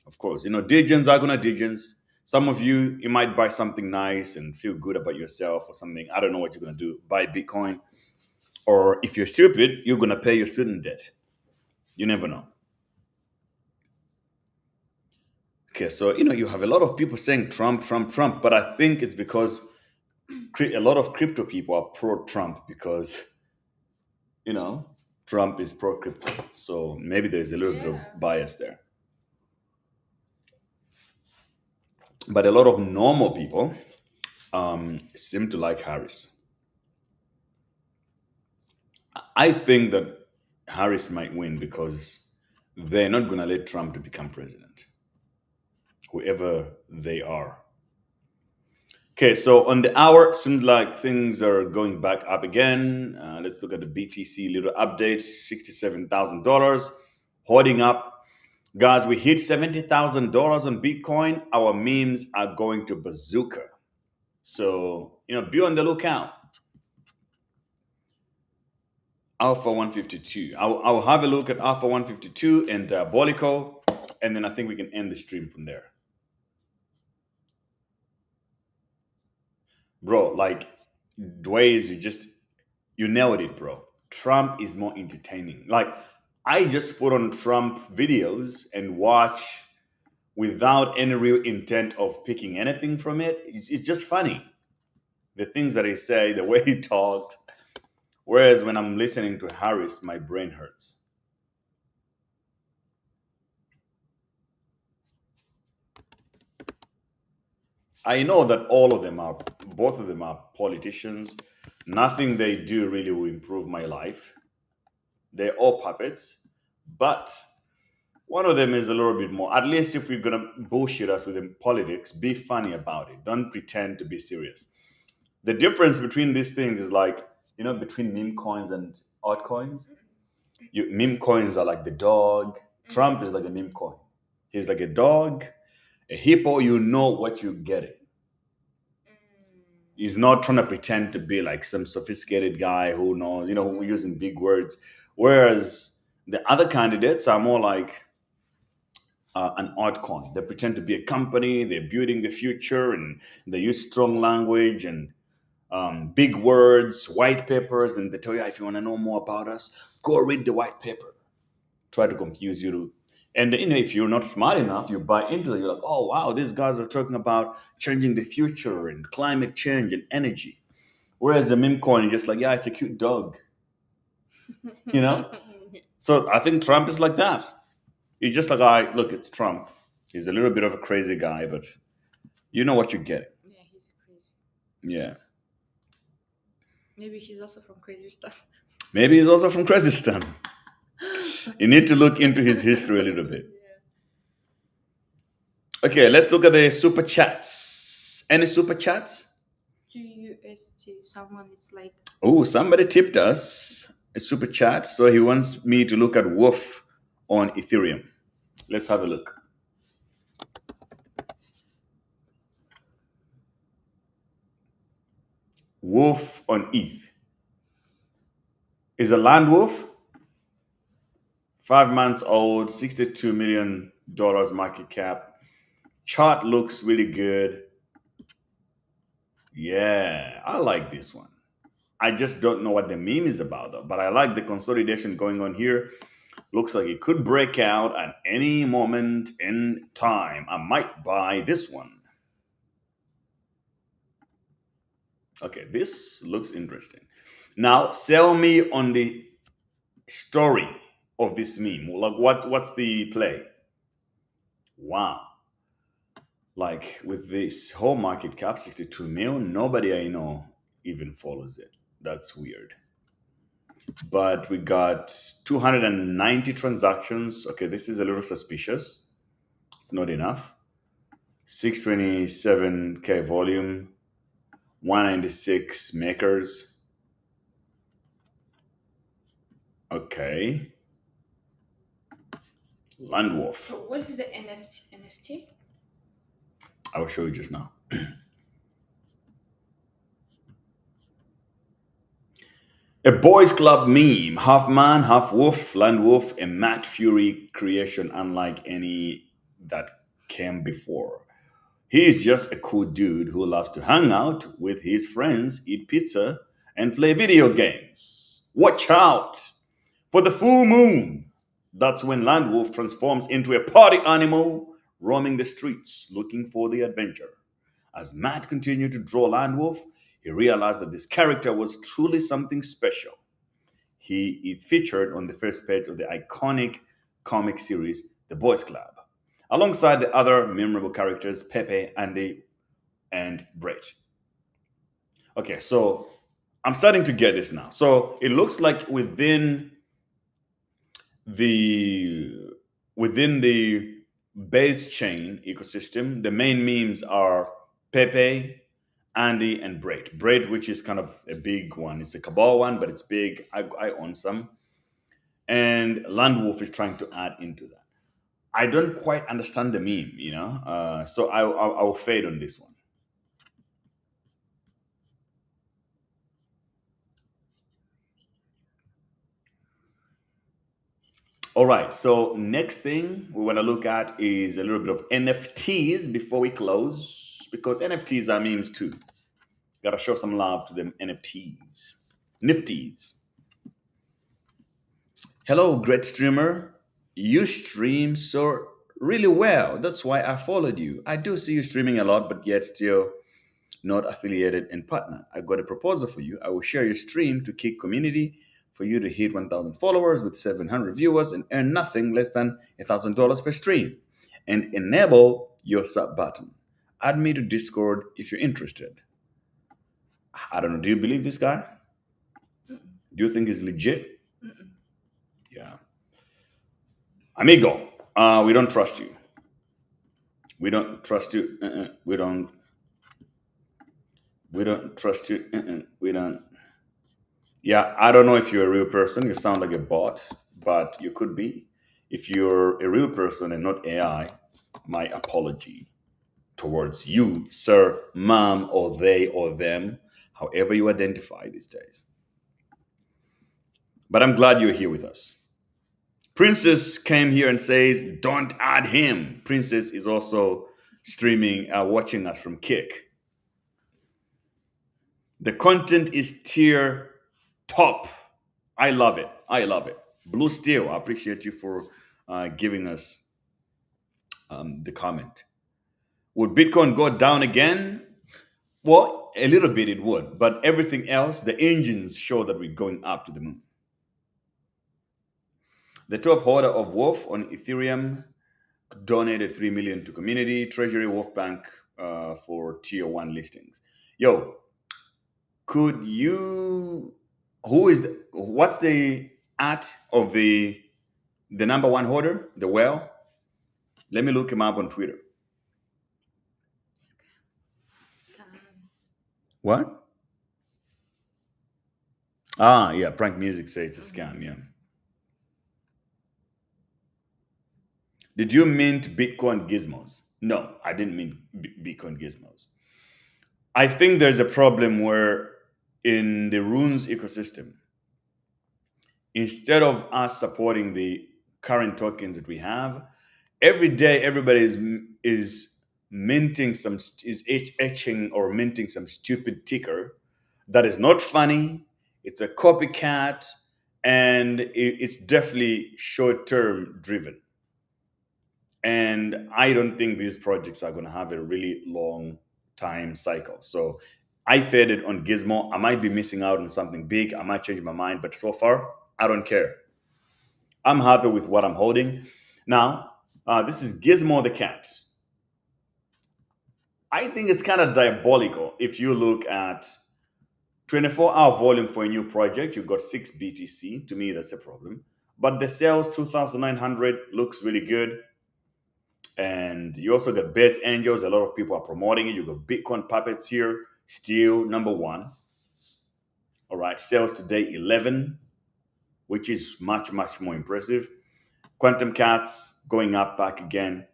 Of course, digens are gonna digens. Some of you might buy something nice and feel good about yourself or something. I don't know what you're gonna do. Buy Bitcoin, or if you're stupid, you're gonna pay your student debt. You never know. Okay, so you have a lot of people saying Trump, Trump, Trump, but I think it's because a lot of crypto people are pro-Trump because Trump is pro-crypto. So maybe there's a little bit of bias there. But a lot of normal people seem to like Harris. I think that Harris might win because they're not going to let Trump to become president, whoever they are. Okay, so on the hour, seems like things are going back up again. Let's look at the BTC little update, $67,000, holding up. Guys, we hit $70,000 on Bitcoin. Our memes are going to bazooka. So, be on the lookout. Alpha 152. I'll have a look at Alpha 152 and Diabolico, and then I think we can end the stream from there. Bro, like, Dwayne, you nailed it, bro. Trump is more entertaining. Like, I just put on Trump videos and watch without any real intent of picking anything from it. It's just funny. The things that he say, the way he talked. Whereas when I'm listening to Harris, my brain hurts. I know that both of them are politicians. Nothing they do really will improve my life. They're all puppets. But one of them is a little bit more, at least if we're going to bullshit us with politics, be funny about it. Don't pretend to be serious. The difference between these things is like, between meme coins and altcoins. Meme coins are like the dog. Trump is like a meme coin. He's like a dog, a hippo. You know what you're getting. He's not trying to pretend to be like some sophisticated guy who knows, who using big words. Whereas the other candidates are more like an altcoin. They pretend to be a company. They're building the future, and they use strong language and big words, white papers, and they tell you, if you want to know more about us, go read the white paper. Try to confuse you. And if you're not smart enough, you buy into it. You're like, oh wow, these guys are talking about changing the future and climate change and energy. Whereas the meme coin is just like, yeah, it's a cute dog. So I think Trump is like that. He's just like, look, it's Trump. He's a little bit of a crazy guy, but you know what you get. Yeah, he's crazy. Yeah. Maybe he's also from Crazystan. Maybe he's also from Crazystan. You need to look into his history a little bit. Yeah. Okay, let's look at the super chats. Any super chats? GUST. Someone is like. Oh, somebody tipped us a super chat. So he wants me to look at Wolf on Ethereum. Let's have a look. Wolf on ETH. Is a land wolf? 5 months old, $62 million market cap. Chart looks really good. Yeah, I like this one. I just don't know what the meme is about, though. But I like the consolidation going on here. Looks like it could break out at any moment in time. I might buy this one. Okay, this looks interesting. Now, sell me on the story of this meme. Like, what's the play? Wow. Like, with this whole market cap, 62 mil, nobody I know even follows it. That's weird. But we got 290 transactions. Okay, this is a little suspicious. It's not enough. 627K volume, 196 makers. Okay. Landwolf. So what is the NFT? I will show you just now. A boys club meme, half man, half wolf, Landwolf, a Matt Fury creation unlike any that came before. He is just a cool dude who loves to hang out with his friends, eat pizza, and play video games. Watch out for the full moon. That's when Landwolf transforms into a party animal, roaming the streets looking for the adventure. As Matt continued to draw Landwolf, he realized that this character was truly something special. He is featured on the first page of the iconic comic series, The Boys Club, alongside the other memorable characters Pepe, Andy, and Brett. Okay, so I'm starting to get this now. So it looks like the within the base chain ecosystem, the main memes are Pepe, Andy, and Braid. Braid, which is kind of a big one. It's a cabal one, but it's big. I own some. And Landwolf is trying to add into that. I don't quite understand the meme, so I'll fade on this one. All right, so next thing we want to look at is a little bit of NFTs before we close, because NFTs are memes too. Gotta show some love to them NFTs. Nifties. Hello, great streamer. You stream so really well. That's why I followed you. I do see you streaming a lot, but yet still not affiliated and partner. I got a proposal for you. I will share your stream to Kick community for you to hit 1,000 followers with 700 viewers and earn nothing less than $1,000 per stream. And enable your sub button. Add me to Discord if you're interested. I don't know. Do you believe this guy? Do you think he's legit? Yeah. Amigo, we don't trust you. We don't trust you. We don't trust you. We don't. Yeah, I don't know if you're a real person. You sound like a bot, but you could be. If you're a real person and not AI, my apology towards you, sir, ma'am, or they or them, however you identify these days. But I'm glad you're here with us. Princess came here and says, don't add him. Princess is also streaming, watching us from Kick. The content is tier top. I love it. I love it. Blue Steel, I appreciate you for giving us the comment. Would Bitcoin go down again? Well, a little bit it would, but everything else, the engines show that we're going up to the moon. The top holder of Wolf on Ethereum donated 3 million to community. Treasury Wolf Bank for tier 1 listings. Yo, could you? What's the at of the number one holder? The whale. Let me look him up on Twitter. What? Ah, yeah. Prank Music says it's a scam. Yeah. Did you mint Bitcoin gizmos? No, I didn't mint Bitcoin gizmos. I think there's a problem where in the Runes ecosystem, instead of us supporting the current tokens that we have, every day everybody is minting is etching or minting some stupid ticker that is not funny. It's a copycat, and it's definitely short-term driven. And I don't think these projects are going to have a really long time cycle. So I faded on Gizmo. I might be missing out on something big. I might change my mind, but so far, I don't care. I'm happy with what I'm holding. Now, this is Gizmo the cat. I think it's kind of diabolical if you look at 24-hour volume for a new project. You've got 6 BTC. To me, that's a problem. But the sales, 2,900, looks really good. And you also got Bets Angels. A lot of people are promoting it. You got Bitcoin Puppets here. Still number 1. All right. Sales today, 11, which is much, much more impressive. Quantum Cats going up back again,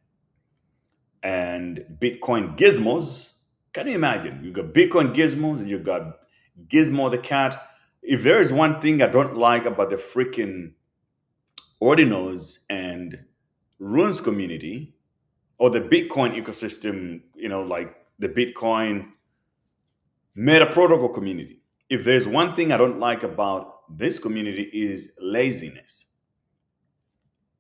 and Bitcoin Gizmos. Can you imagine? You got Bitcoin Gizmos and you got Gizmo the cat. If there is one thing I don't like about the freaking Ordinals and Runes community or the Bitcoin ecosystem, like the Bitcoin Meta Protocol community, if there's one thing I don't like about this community is laziness.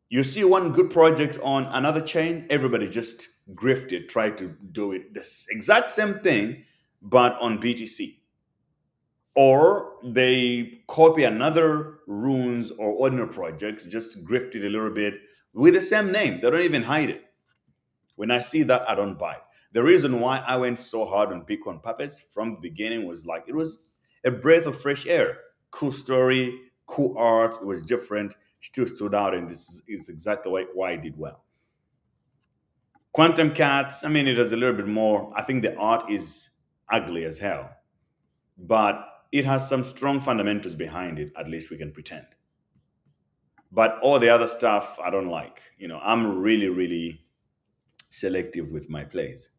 You see one good project on another chain, everybody just grifted, try to do it this exact same thing, but on BTC. Or they copy another runes or ordinal projects, just grift it a little bit with the same name. They don't even hide it. When I see that, I don't buy it. The reason why I went so hard on Bitcoin Puppets from the beginning was like it was a breath of fresh air. Cool story, cool art. It was different, still stood out, and this is exactly why it did well. Quantum Cats, I mean, it has a little bit more. I think the art is ugly as hell, but it has some strong fundamentals behind it. At least we can pretend. But all the other stuff, I don't like. I'm really, really selective with my plays,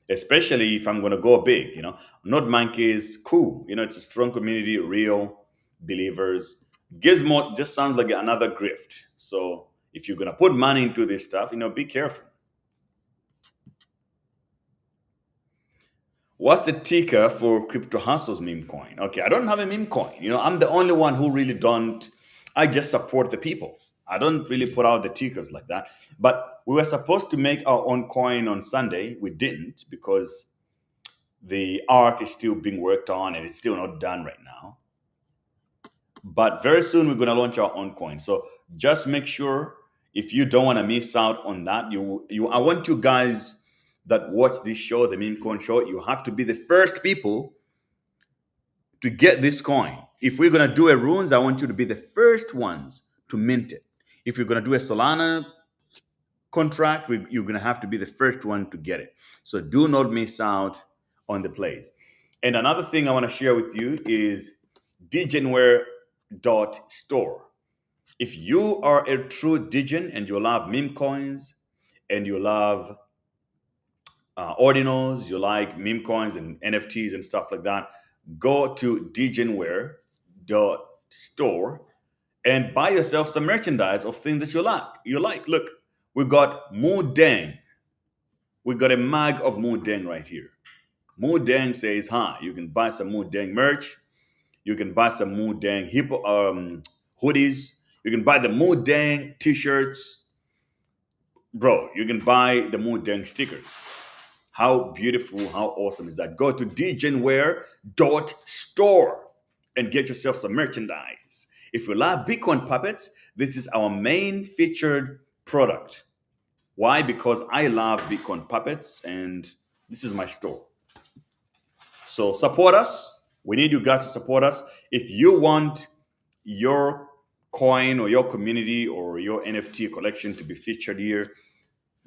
especially if I'm going to go big. Not Monkeys, cool. It's a strong community, real believers. Gizmo just sounds like another grift. So if you're going to put money into this stuff, be careful. What's the ticker for Crypto Hustle's meme coin? Okay, I don't have a meme coin. I'm the only one who really don't. I just support the people. I don't really put out the tickers like that. But we were supposed to make our own coin on Sunday. We didn't because the art is still being worked on and it's still not done right now. But very soon we're going to launch our own coin. So just make sure, if you don't want to miss out on that, I want you guys that watch this show, the Meme Coin Show, you have to be the first people to get this coin. If we're going to do a runes, I want you to be the first ones to mint it. If you're going to do a Solana contract, you're going to have to be the first one to get it. So do not miss out on the plays. And another thing I want to share with you is degenware.store. If you are a true degen and you love meme coins and you love ordinals, you like meme coins and NFTs and stuff like that, go to degenware.store and buy yourself some merchandise of things that you like. Look, we got Moo Deng. We got a mug of Moo Deng right here. Moo Deng says hi. You can buy some Moo Deng merch. You can buy some Moo Deng hoodies. You can buy the Moo Deng t-shirts. Bro, you can buy the Moo Deng stickers. How beautiful, how awesome is that? Go to degenware.store and get yourself some merchandise. If you love Bitcoin Puppets, this is our main featured product. Why? Because I love Bitcoin Puppets and this is my store. So support us. We need you guys to support us. If you want your coin or your community or your NFT collection to be featured here,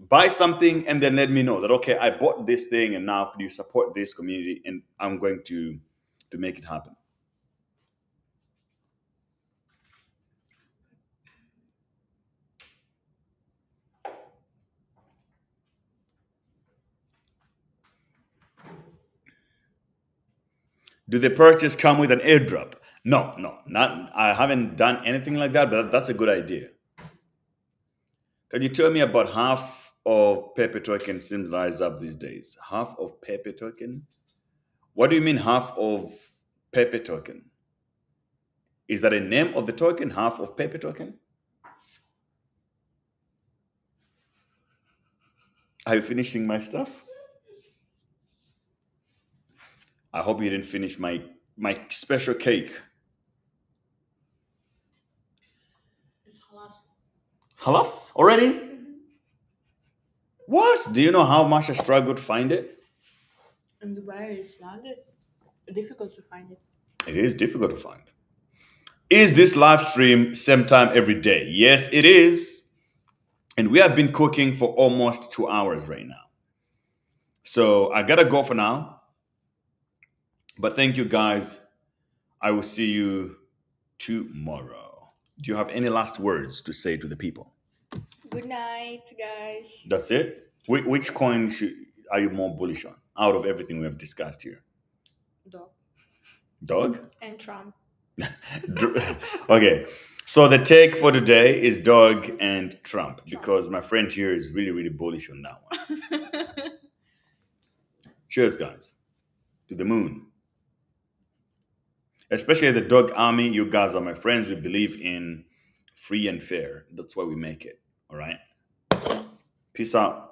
buy something and then let me know that, okay, I bought this thing and now could you support this community, and I'm going to make it happen. Do the purchase come with an airdrop? No, not. I haven't done anything like that, but that's a good idea. Can you tell me about half of Pepe token seems rise up these days? Half of Pepe token? What do you mean half of Pepe token? Is that a name of the token, half of Pepe token? Are you finishing my stuff? I hope you didn't finish my special cake. Halas? Already? What? Do you know how much I struggled to find it? In Dubai, it's not difficult to find it. It is difficult to find. Is this live stream same time every day? Yes, it is. And we have been cooking for almost 2 hours right now. So I gotta go for now. But thank you guys. I will see you tomorrow. Do you have any last words to say to the people? Good night, guys. That's it. Which coin are you more bullish on out of everything we have discussed here? Dog Dog? and Trump. Okay. So the take for today is dog and Trump, because my friend here is really, really bullish on that one. Cheers, guys. To the moon. Especially the dog army, you guys are my friends. We believe in free and fair. That's why we make it. All right. Peace out.